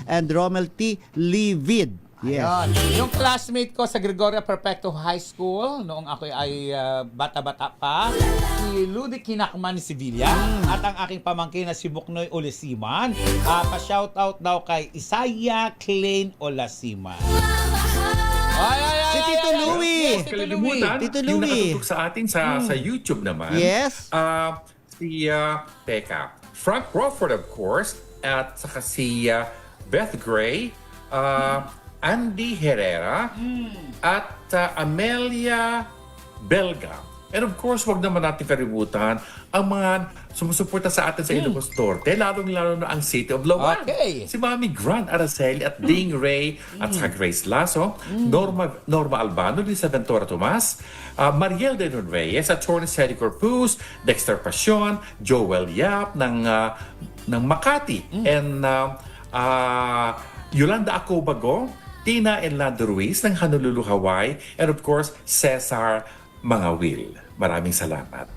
and Romel T. Livid. Yes. Yung classmate ko sa Gregoria Perpetuo High School, noong ako ay bata-bata pa, si Ludy Kinakman Sevilla, at ang aking pamangkin na si Buknoy Olisiman. Pa-shoutout daw kay Isaiah Klein Olasiman. Si Tito Louie. Tito Louie. Yung nakatutok sa atin sa YouTube naman. Yes. Frank Crawford, of course, at saka si Beth Gray, Andy Herrera, at Amelia Belga. And of course, wag naman natin kalimutan ang mga sumusuporta sa atin sa Ilocos Norte, lalong-lalo na ang City of Lawan. Okay. Si Mami Grant Araceli at Ding Ray at saka Grace Lasso, Norma Albano, Lisa Ventura Tomas, Mariel de Nun Reyes, Attorney Sally Corpus, Dexter Pasion, Joel Yap ng Makati, and Yolanda Acobago, Tina and Lando Ruiz ng Honolulu, Hawaii, and of course, Cesar Mangawil. Maraming salamat.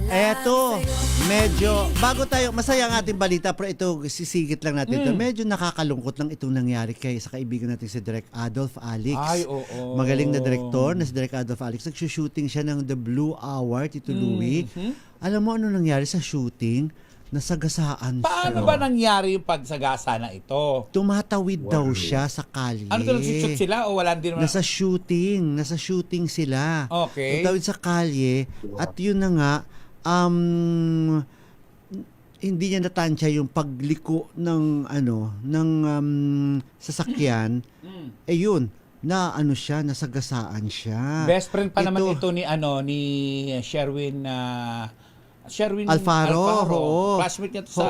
Eto, medyo, bago tayo, masaya ang ating balita, pero ito, sisigit lang natin ito. Medyo nakakalungkot lang itong nangyari kay sa kaibigan natin si Direk Adolf Alix. Ay, oo. Magaling na direktor na si Direk Adolf Alix. Nagsushooting siya ng The Blue Hour, Tito Louie. Alam mo ano nangyari sa shooting? Nasagasaan siya. Paano ba nangyari yung pagsagasa na ito? Tumatawid daw siya sa kalye. Ano ito, nagsushoot sila o wala din naman? Nasa shooting sila. Okay. Tumatawid sa kalye at yun na nga, hindi niya natansya yung pagliko ng sasakyan. Yun, na siya, nasagasaan siya. Best friend pa naman ito ni Sherwin Sherwin Alfaro, oo. Classmate niya to sa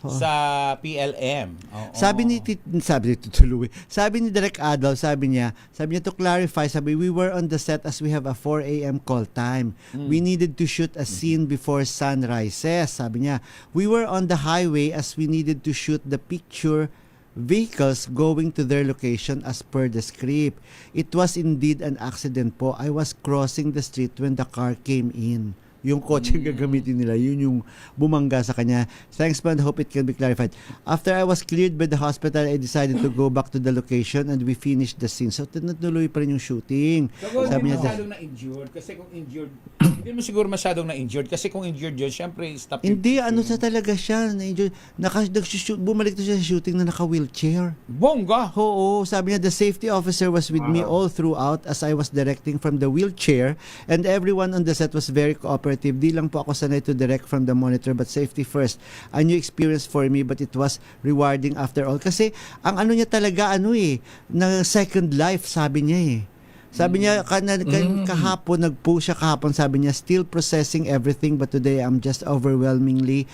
sa PLM. Oo. Sabi ni Tito Louie, sabi ni Direk Adolf, sabi niya to clarify, sabi, we were on the set as we have a 4 a.m. call time. We needed to shoot a scene before sun rises. Sabi niya, we were on the highway as we needed to shoot the picture vehicles going to their location as per the script. It was indeed an accident po. I was crossing the street when the car came in. Yung kotse gagamitin nila, yun yung bumangga sa kanya. Thanks man, hope it can be clarified. After I was cleared by the hospital, I decided to go back to the location and we finished the scene. So, tinutuloy pa rin yung shooting. So, hindi masyadong na-injured. Kasi kung injured, hindi mo siguro masyadong na-injured. Kasi kung injured yun, syempre, stop yung... Hindi, sa talaga siya, na-injured. Bumalik to siya sa shooting na naka-wheelchair. Bongga! Oo, sabi niya, the safety officer was with me all throughout as I was directing from the wheelchair and everyone on the set was very cooperative. Di lang po ako sanay to direct from the monitor, but safety first. A new experience for me, but it was rewarding after all. Kasi ang niya talaga na second life, sabi niya Sabi niya kahapon, nag-post siya kahapon, sabi niya, still processing everything, but today I'm just overwhelmingly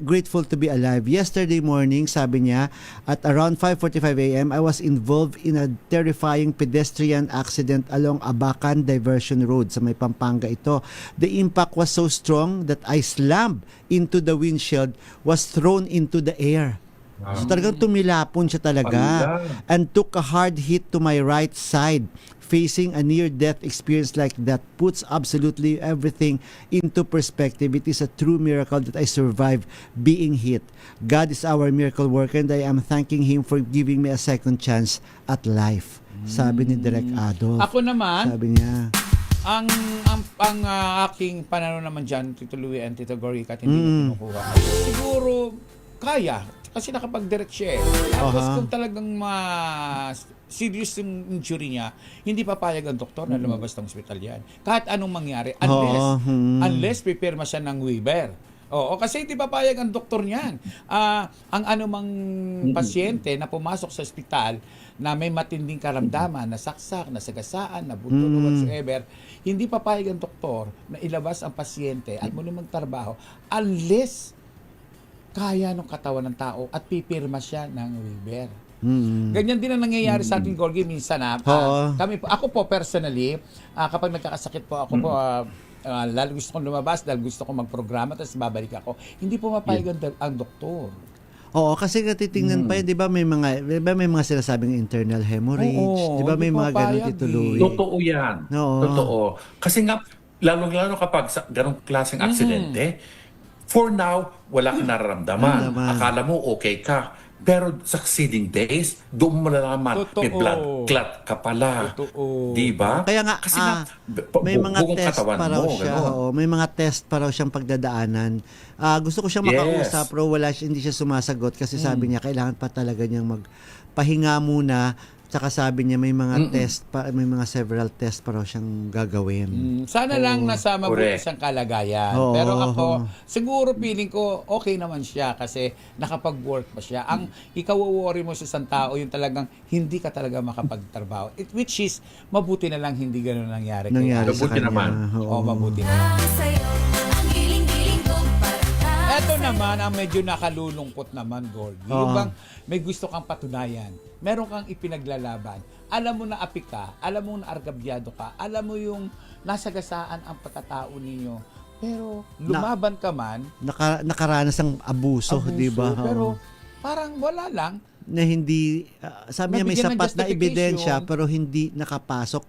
grateful to be alive. Yesterday morning, sabi niya, at around 5:45 a.m., I was involved in a terrifying pedestrian accident along Abacan Diversion Road sa may Pampanga ito. The impact was so strong that I slammed into the windshield, was thrown into the air. So talagang tumilapon siya talaga and took a hard hit to my right side. Facing a near-death experience like that puts absolutely everything into perspective. It is a true miracle that I survived being hit. God is our miracle worker and I am thanking Him for giving me a second chance at life. Sabi ni Direk Adolf. Ako naman, sabi niya, ang aking pananaw naman dyan, Tito Louie and Tito Gorica, hindi ko kinukuha. Siguro, kaya. Kasi nakapag-direct siya Tapos kung talagang serious yung injury niya, hindi papayag ang doktor na lumabas ng ospital yan. Kahit anong mangyari, unless pipirma siya ng waiver. Oo, kasi hindi papayag ang doktor niyan. Ang anumang pasyente na pumasok sa ospital na may matinding karamdaman, nasaksak, nasagasaan, nabundol, whatsoever, hindi papayag ang doktor na ilabas ang pasyente at muli magtrabaho unless kaya ng katawan ng tao at pipirma siya ng waiver. Ganyan din ang nangyayari sa ating Gorgie minsan ako po personally, kapag nagkakasakit po ako po, lalo gusto kong lumabas dahil gusto kong magprograma tapos babalik ako, hindi po mapayag ang doktor. Oo, kasi natitingnan pa yun, di ba may mga sinasabing internal hemorrhage, di ba may mga ganun tituloy. Totoo yan. Totoo. Kasi nga, lalo kapag sa ganong klaseng aksidente, for now, wala kang nararamdaman. Akala mo okay ka. Pero succeeding days, doon mo nalaman, may blood clot ka pala. Di ba? Kaya nga, kasi may mga test pa raw siya. May mga test pa raw siyang pagdadaanan. Gusto ko siyang makausap, pero hindi siya sumasagot kasi sabi niya, kailangan pa talaga niyang magpahinga muna. Tsaka sabi niya may mga test pa, may mga several test pa raw siyang gagawin. Sana lang nasa mabuti siyang kalagayan. Pero ako, siguro feeling ko okay naman siya kasi nakapag-work pa siya. Ang ikaw-worry mo sa isang tao, yung talagang hindi ka talaga makapagtrabaho. Which is, mabuti na lang hindi gano'n nangyari. Mabuti naman. Mabuti na. Ito naman ang medyo nakalulungkot naman, Gorgie. Yung bang may gusto kang patunayan, meron kang ipinaglalaban, alam mo na apik ka, alam mo na argabyado ka, alam mo yung nasagasaan ang pagkatao ninyo, pero lumaban ka man. Nakaranas ng abuso, di ba? Pero parang wala lang. Na hindi, sabi niya may sapat na ebidensya pero hindi nakapasa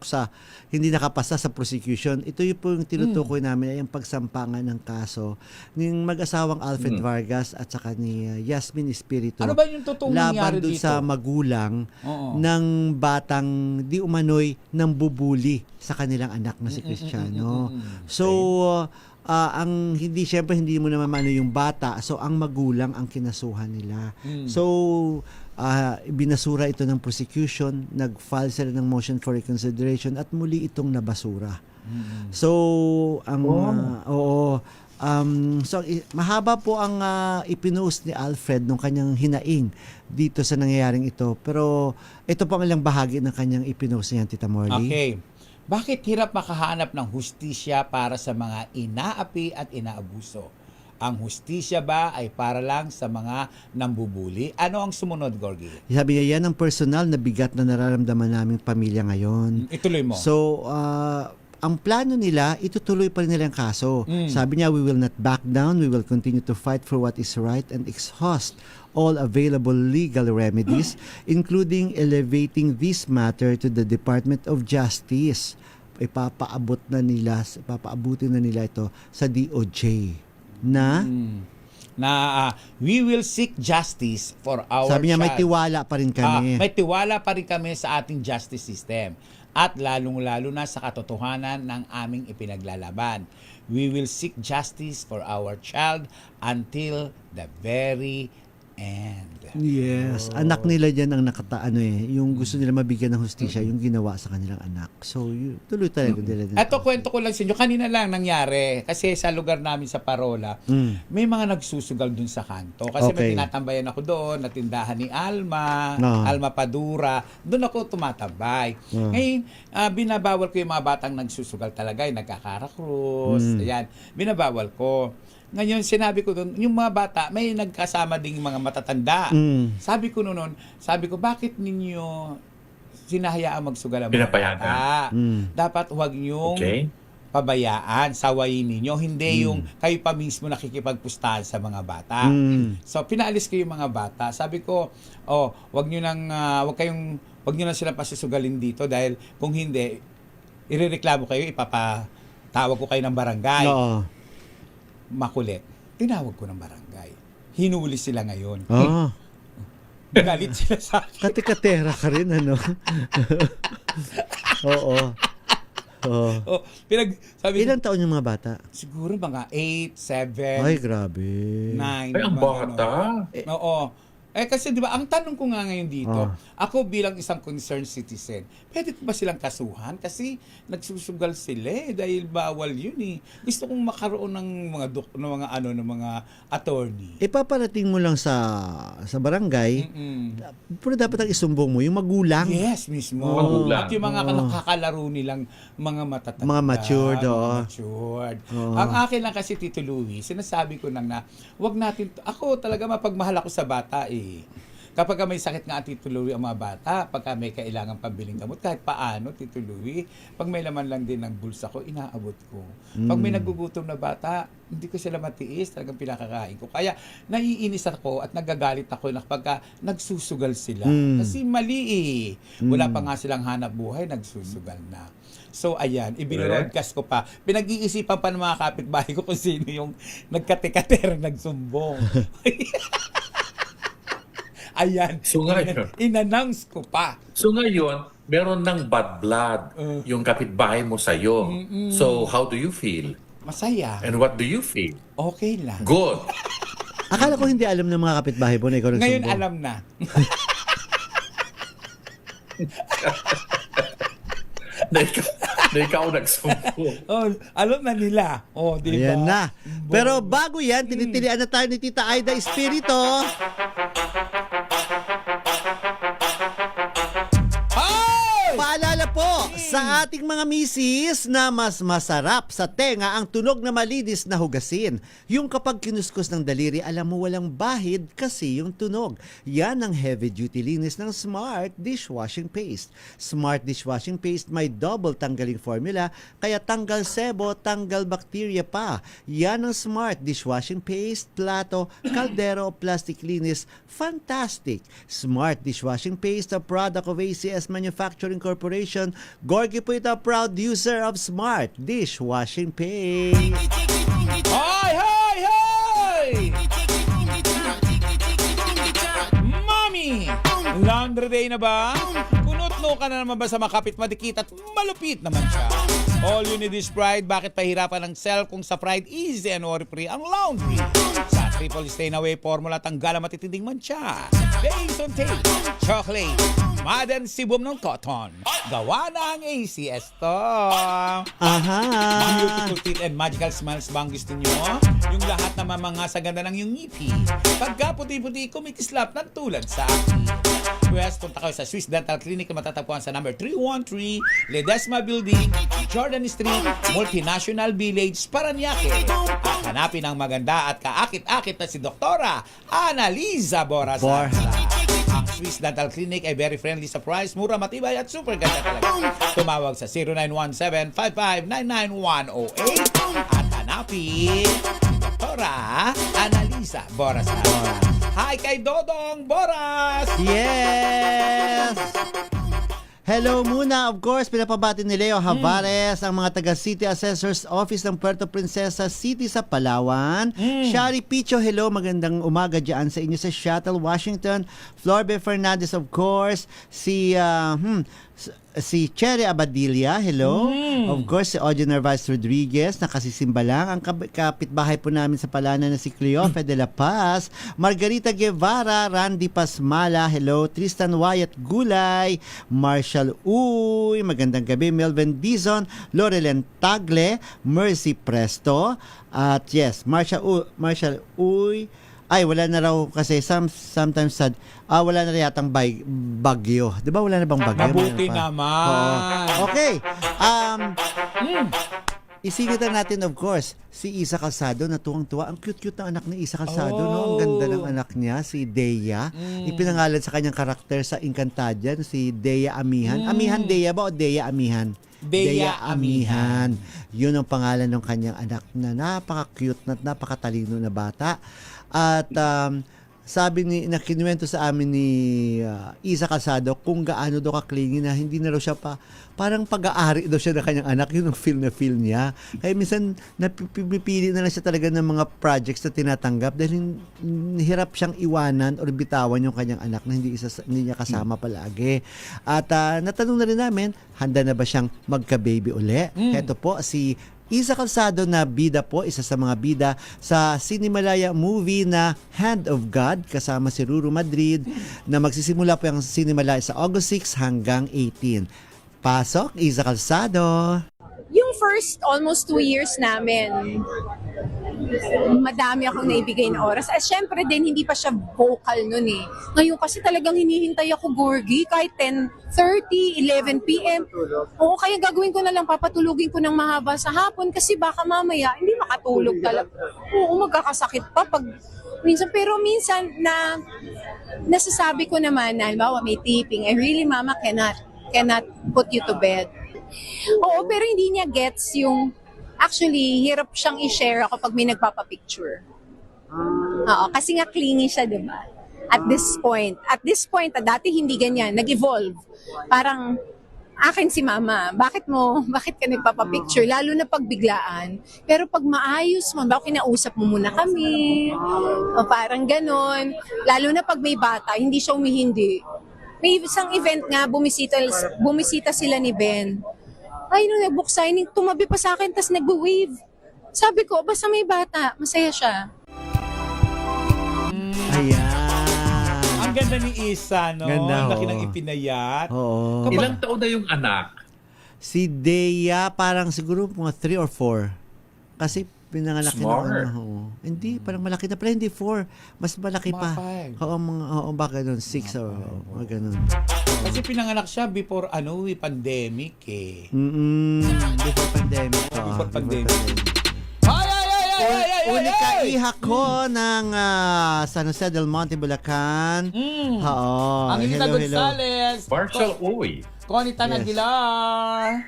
sa prosecution. Ito yung po yung tinutukoy namin ay ang pagsampangan ng kaso ng mag-asawang Alfred Vargas at saka ni Yasmin Espiritu. Ano ba yung totoong nangyari dito? Laban doon sa magulang ng batang di umano'y nang bubuli sa kanilang anak na si Cristiano. So, ang hindi mo naman ano yung bata, so ang magulang ang kinasuhan nila. So binasura ito ng prosecution, nag-file sila ng motion for reconsideration at muli itong nabasura. So mahaba po ang ipinost ni Alfred nung kanyang hinaing dito sa nangyayaring ito, pero ito po ang ilang bahagi ng kanyang ipinost niyan, Tita Morley. Okay. bakit hirap makahanap ng hustisya para sa mga inaapi at inaabuso? Ang hustisya ba ay para lang sa mga nambubuli? Ano ang sumunod, Gorgie? Sabi niya, yan ang personal na bigat na nararamdaman naming pamilya ngayon. Ituloy mo. So, ang plano nila, itutuloy pa rin nila ang kaso. Sabi niya, we will not back down. We will continue to fight for what is right and exhaust all available legal remedies, including elevating this matter to the Department of Justice. Ipapaabutin na nila ito sa DOJ na we will seek justice for our sabi niya, may child. tiwala pa rin kami. May tiwala pa rin kami sa ating justice system at lalong-lalo na sa katotohanan ng aming ipinaglalaban. We will seek justice for our child until the very end. Yes, anak nila dyan ang yung gusto nila mabigyan ng hustisya, yung ginawa sa kanilang anak. So, tuloy talaga nila. Ito, kwento ko lang sa inyo. Kanina lang nangyari. Kasi sa lugar namin sa Parola, may mga nagsusugal dun sa kanto. Kasi may tinatambayan ako doon, na tindahan ni Alma, Alma Padura. Doon ako tumatambay. Ngayon, binabawal ko yung mga batang nagsusugal talaga, yung nagkakarakrus. Ayan, binabawal ko. Ngayon, sinabi ko doon, yung mga bata, may nagkasama ding mga matatanda. Sabi ko noon, bakit ninyo sinahayaan magsugal ang mga bata? Dapat huwag niyong pabayaan, sawayin ninyo. Hindi yung kayo pa mismo nakikipagpustahan sa mga bata. So, pinaalis ko yung mga bata. Sabi ko, huwag nyo na sila pasusugalin dito dahil kung hindi, irereklamo kayo, ipapatawag ko kayo ng barangay. Makulit. Tinawag ko ng barangay. Hinuli sila ngayon. Galit sila sa akin. Katikatera ka rin, ano? Oo. Ilang taon yung mga bata? Siguro mga 8, 7. Ay, grabe. 9. Ay, ang bata. Oo. Kasi di ba, ang tanong ko nga ngayon dito, ako bilang isang concerned citizen, pwede ko ba silang kasuhan? Kasi nagsusugal sila dahil bawal yun eh. Gusto kong makaroon ng mga attorney. Ipaparating mo lang sa barangay, pero dapat ang isumbong mo, yung magulang. Yes, mismo. At yung mga nakakalaro nilang mga matatanda. Mga matured. Ang akin lang kasi, Tito Louie, sinasabi ko nang na, wag natin, ako talaga mapagmahal ako sa bata eh. Kapag may sakit nga Tito Louie ang mga bata, pagka may kailangan pambiling gamot, kahit paano, Tito Louie, pag may laman lang din ng bulsa ko, inaabot ko. Pag may nagugutom na bata, hindi ko sila matiis, talagang pinakakain ko. Kaya naiinis ako at nagagalit ako na pagka nagsusugal sila. Kasi mali eh. Wala pa nga silang hanap buhay, nagsusugal na. So, ayan, ibinroadcast ko pa. Pinag-iisipan pa ng mga kapitbahay ko kung sino yung nagkatikater, nagsumbong. Ayan, so ngayon, in-announce ko pa. So ngayon, meron ng bad blood yung kapitbahay mo sa'yo. So, how do you feel? Masaya. And what do you feel? Okay lang. Good. Akala ko hindi alam ng mga kapitbahay mo na ikaw nagsumbong. Ngayon alam na. na ikaw nagsumbong. Alam na nila. Diba? Ayan na. Pero bago yan, tinitilian na tayo ni Tita Aida Espirito. Paalala po sa ating mga misis na mas masarap sa tenga ang tunog na malinis na hugasin. Yung kapag kinuskos ng daliri, alam mo walang bahid kasi yung tunog. Yan ang heavy-duty linis ng Smart Dishwashing Paste. Smart Dishwashing Paste may double tanggaling formula, kaya tanggal sebo, tanggal bakterya pa. Yan ang Smart Dishwashing Paste, plato, kaldero, plastic linis. Fantastic! Smart Dishwashing Paste, a product of ACS Manufacturing Corporation. Gorgie po ito, proud user of Smart Dishwashing Paste. Hoy! Hoy! Hoy! Mami! Laundry day na ba? Kunot-no ka na naman ba sa makapit, madikit at malupit naman siya? All you need is Pride. Bakit pahirapan ng self kung sa Pride easy and worry-free ang laundry? Sa Triple Stain Away formula, tanggal ang matitinding mancha. Based on tape, chocolate, modern sibum ng cotton. Gawa na ang ACS to. Aha! Beautiful teeth and magical smiles ba ang gusto nyo? Yung lahat na mamanga sa ganda ng yung ngipi. Pagka puti-puti, kumikislap ng tulad sa akin. West, punta kayo sa Swiss Dental Clinic na matatagpuan sa number 313 Ledesma Building, Jordan Street, Multinational Village, Parañaque. At hanapin ang maganda at kaakit-akit na si Doktora Annalisa Borazan. Ang Swiss Dental Clinic ay very friendly sa price, mura, matibay at super ganda talaga. Tumawag sa 0917-5599108 at hanapin Doktora Annalisa Borazan. Hi kay Dodong Boras! Yes! Hello muna, of course, pinapabati ni Leo Havares, ang mga taga City Assessor's Office ng Puerto Princesa City sa Palawan. Shari Picho, hello, magandang umaga dyan sa inyo sa Seattle, Washington. Florbe Fernandez, of course. Si Cherry Abadilla, hello. Of course, si Ojo Narvaez Rodriguez, nakasisimba lang. Ang kapitbahay po namin sa Palanan na si Cleofe de la Paz. Margarita Guevara, Randy Pasmala, hello. Tristan Wyatt Gulay, Marshall Uy, magandang gabi. Melvin Dizon, Lorelen Tagle, Mercy Presto, at yes, Marshall Uy. Ay, wala na raw kasi sometimes sad. Wala na rin yatang bagyo. Di ba wala na bang bagyo? Mabuti naman. Oo. Okay. Isigitan natin, of course, si Isa Calzado na tuwang-tuwa. Ang cute-cute ng anak ni Isa Calzado, no? Ang ganda ng anak niya, si Dea. Ipinangalan sa kanyang karakter sa Encantadia, si Dea Amihan. Amihan Dea ba o Dea Amihan? Dea Amihan. Yun ang pangalan ng kanyang anak na napaka-cute na napakatalino na bata. At sabi ni nakinuwento sa amin ni Isa Calzado kung gaano daw kaklingi na hindi na raw siya parang pag-aari daw siya ng kanyang anak. Yun ang feel niya. Kaya minsan napipili na lang siya talaga ng mga projects na tinatanggap dahil hirap siyang iwanan o bitawan yung kanyang anak na hindi niya kasama palagi. At natanong na rin namin, handa na ba siyang magka-baby uli? Heto po si Isa Calzado na bida po, isa sa mga bida sa Cinemalaya movie na Hand of God kasama si Ruru Madrid na magsisimula po ang Cinemalaya sa August 6 hanggang 18. Pasok, Isa Calzado. Yung first almost 2 years namin, madami akong naibigay na oras. Syempre din, hindi pa siya vocal nun eh. Ngayon kasi talagang hinihintay ako, Gorgie, kahit 10:30, 11 p.m. Oo, kaya gagawin ko na lang, papatulugin ko ng mahaba sa hapon kasi baka mamaya hindi makatulog talaga. Oo, magkakasakit pa pag minsan. Pero minsan na nasasabi ko naman na, halimbawa may taping, really mama cannot put you to bed. Oo, pero hindi niya gets yung actually, hirap siyang i-share ako pag may nagpapapicture. Oo, kasi nga clingy siya, di ba? At this point, dati hindi ganyan, nag-evolve. Parang, akin si mama, bakit ka nagpapapicture? Lalo na pag biglaan. Pero pag maayos mo, baka kinausap mo muna kami, o parang ganon. Lalo na pag may bata, hindi siya umihindi. May isang event nga, bumisita sila ni Ben. Ay, nung nag-book signing, tumabi pa sa akin, tas nag-wave. Sabi ko, basta may bata, masaya siya. Ayan. Ang ganda ni Isa, no? Ganda, laki ng ipinayat. Oo. Ilang taon na yung anak? Si Dea, parang siguro mga 3 or 4. Kasi pinanganak Smart. Hindi, parang malaki na pala, hindi 4. Mas malaki pa. Mga 5. Oo, baka ganun, 6 or ganun. Kasi pinanganak siya before pandemic eh. Before pandemic. Before pandemic. Unika iha ko ng San Jose del Monte, Bulacan. Oo. Angelina Gonzalez. Marshall Uy. Connie Aguilar.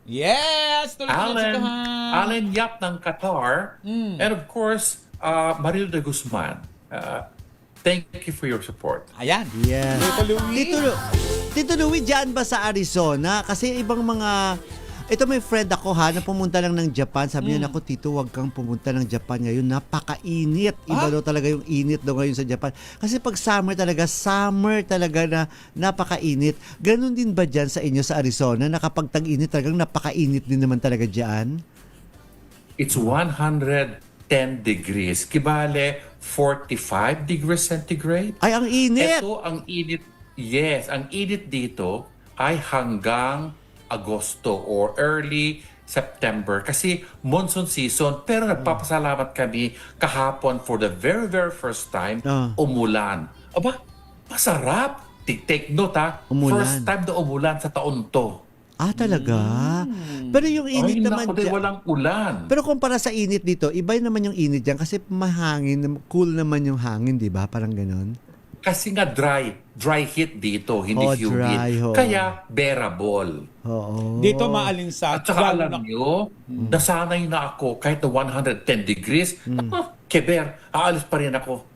Yes! Alan Yap ng Qatar. And of course, Marilda Guzman. Thank you for your support. Ayan. Yes. Tito Louie, dyan ba sa Arizona? Kasi ibang mga... Ito may friend ako na pumunta lang ng Japan. Sabi niya, naku Tito, wag kang pumunta ng Japan ngayon. Napakainit. Iba daw talaga yung init daw ngayon sa Japan. Kasi pag summer talaga na napakainit. Ganon din ba dyan sa inyo sa Arizona? Na kapag tag-init talagang napakainit din naman talaga dyan? It's 110 degrees. Kibale, 45 degrees centigrade. Ay, ang init! Ito, ang init. Yes, ang init dito ay hanggang Agosto or early September kasi monsoon season. Pero nagpapasalamat kami kahapon for the very, very first time, umulan. Aba, Masarap. Take note ha. Umulan. First time na umulan sa taon to. Talaga? Pero yung init Ay, naman naku, dyan- walang ulan. Pero kumpara sa init dito, iba naman yung init dyan kasi mahangin, cool naman yung hangin, di ba? Parang ganon. Kasi nga dry heat dito, hindi Oh, humid. dry, oh. Kaya bearable. Oo. Dito maalinsa. At saka alam nyo, nasanay na ako kahit na 110 degrees. Keber, aalis pa rin ako.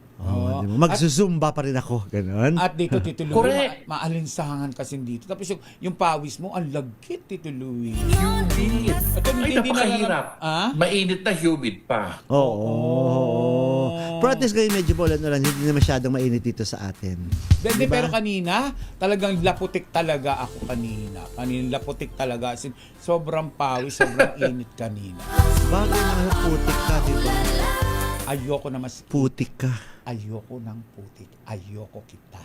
Magzuzumba pa rin ako. Ganon. At dito, Tito Louie, Correct. maalinsangan kasi dito. Tapos yung pawis mo, ang lagkit, Tito Louie. Humid. At Ay, napakahirap. Mainit na humid pa. Oo. Pero at least ngayon medyo ulan-ulan, hindi na masyadong mainit dito sa atin. Hindi, pero kanina, talagang laputik talaga ako kanina. Kanina laputik talaga. As in, sobrang pawis, sobrang init kanina. Bagay na putik ka, di ba? Ayoko na mas... Putik ka. Ayoko ng putik. Ayoko kita.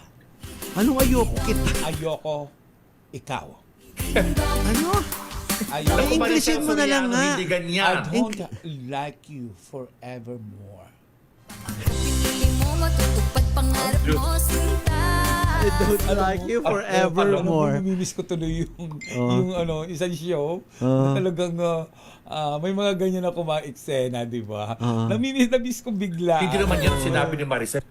Anong ayoko kita? Ayoko ikaw. Ano? Ayoko. Englishin mo na lang nga. Hindi ganyan. I don't like you forevermore. I don't like you forevermore. Namimiss ko tuloy yung isang show. Talagang may mga ganyan ako mga eksena, di ba? Namimiss ko bigla. Hindi naman yan sinabi ni Maricel.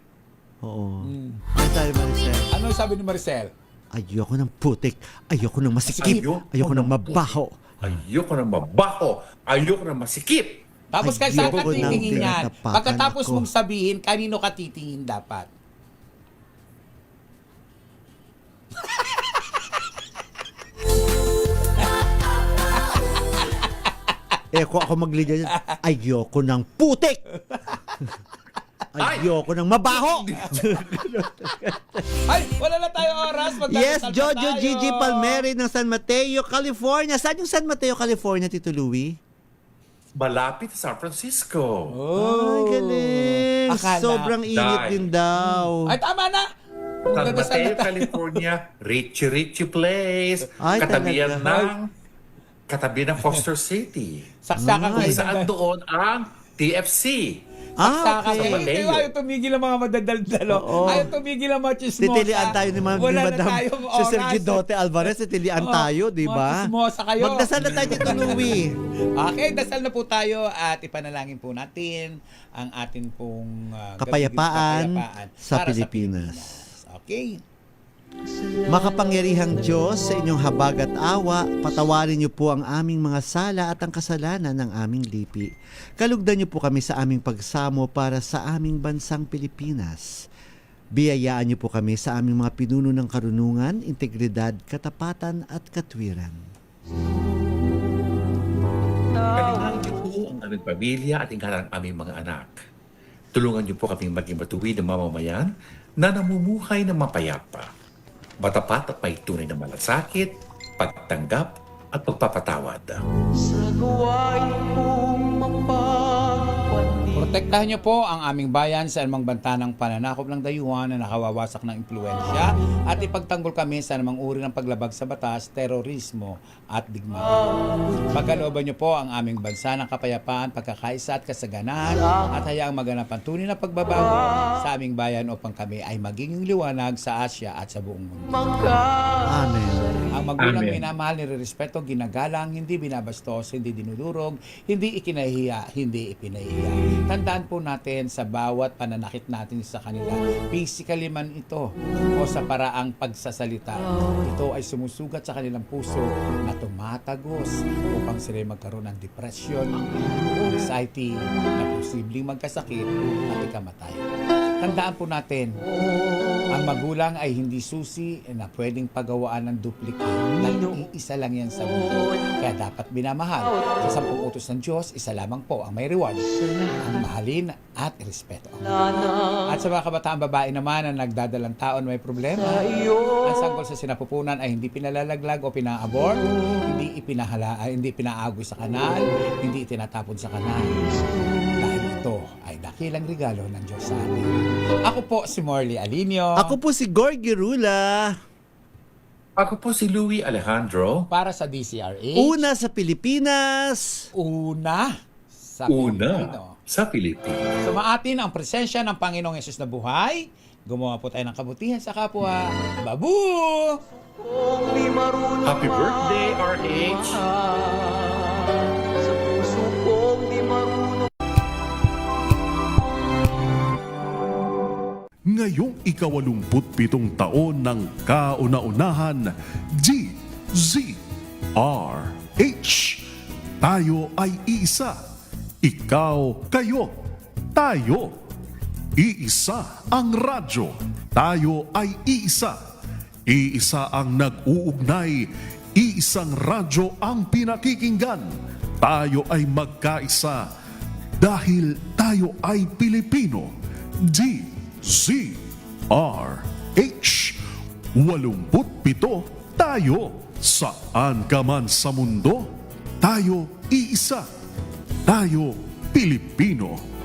Oo. Ano tayo, Maricel? Ano sabi ni Maricel? Ayoko ng putik. Ayoko ng masikip. Ayoko ng mabaho. Ayoko ng mabaho. Ayoko ng masikip. Tapos kay saan ka Ayoko ng titingin yan? tinatapakan Pagkatapos ako. mong sabihin, kanino ka titingin dapat? Kung ako maglinya yan, ayoko ng putik. Ayoko ng mabaho. Ay, wala na tayo oras. Yes, Magdadasal na Jojo tayo. Gigi Palmeri ng San Mateo, California. Saan yung San Mateo, California, Tito Louie? Malapit sa San Francisco. Ay, galing. Akala. Sobrang init Dahil. din daw. Ay, tama na. San Magdadasal na Mateo, tayo. California, richie place. Ay, Katabi ng Foster City. Saksakan ko. Kung saan doon ang TFC. Saksakan okay. ko. Hindi, ayaw tumigil ang mga madadaldalo. Ayaw tumigil ang mga chismosa. Titilian tayo ni Wala na Madam tayong si oras. Sergio Dote Alvarez. Titilian tayo, di ba? Mga chismosa kayo. Magdasal na tayo, Tito Louie. Okay, dasal na po tayo at ipanalangin po natin ang atin pong Kapayapaan sa para Pilipinas. Okay. Makapangyarihang Diyos, sa inyong habag at awa, patawarin niyo po ang aming mga sala at ang kasalanan ng aming lipi. Kalugdan niyo po kami sa aming pagsamo para sa aming bansang Pilipinas. Biyayaan niyo po kami sa aming mga pinuno ng karunungan, integridad, katapatan at katwiran. Galingan niyo po ang aming pamilya at ingatan ang aming mga anak. Tulungan niyo po kaming maging matuwid na mamamayan na namumuhay ng mapayapa. Matapat at may tunay na malasakit, pagtanggap at pagpapatawad. Protektahan niyo po ang aming bayan sa anumang banta ng pananakop ng dayuhan na nakawawasak ng impluensya at ipagtanggol kami sa anumang uri ng paglabag sa batas, terorismo at digmaan. Pagkalooban niyo po ang aming bansa ng kapayapaan, pagkakaisa at kasaganan at hayaang maganap ang tunay na pagbabago sa aming bayan upang kami ay magiging liwanag sa Asya at sa buong mundo. Amen. Ang magulang Amen. minamahal, nirerespeto, ginagalang, hindi binabastos, hindi dinudurog, hindi ikinahiya, hindi ipinahiya. Tandaan po natin sa bawat pananakit natin sa kanila, physically man ito o sa paraang pagsasalita, ito ay sumusugat sa kanilang puso na tumatagos upang sila magkaroon ng depression, anxiety, na posibleng magkasakit at ikamatay. Tandaan po natin, ang magulang ay hindi susi na pwedeng pagawaan ng duplicate. Nag-iisa lang yan sa mundo. Kaya dapat binamahal. Sa 10 utos ng Diyos, isa lamang po ang may reward. Ang mahalin at irespeto. At sa mga kabataan babae naman na nagdadalang taon may problema, ang sanggol sa sinapupunan ay hindi pinalalaglag o pinaabort, hindi pinaagoy sa kanal, hindi itinatapon sa kanal. Dahil ito ay dakilang regalo ng Diyos sa atin. Ako po si Morley Alinio. Ako po si Gorgie Rula. Ako po si Louie Alejandro. Para sa DCRH. Una sa Pilipinas. Una sa Pilipino. Sa Pilipinas. Sumaatin ang presensya ng Panginoong Yesus na buhay, gumawa po tayo ng kabutihan sa kapwa. Babu! Happy birthday, RH! Ngayong ika-87 taon ng kauna-unahan, DZRH. Tayo ay iisa. Ikaw, kayo, tayo. Iisa ang radyo. Tayo ay iisa. Iisa ang nag-uugnay. Iisang radyo ang pinakikinggan. Tayo ay magkaisa. Dahil tayo ay Pilipino. DZRH. 87 tayo. Saan ka man sa mundo, tayo iisa. Tayo Pilipino.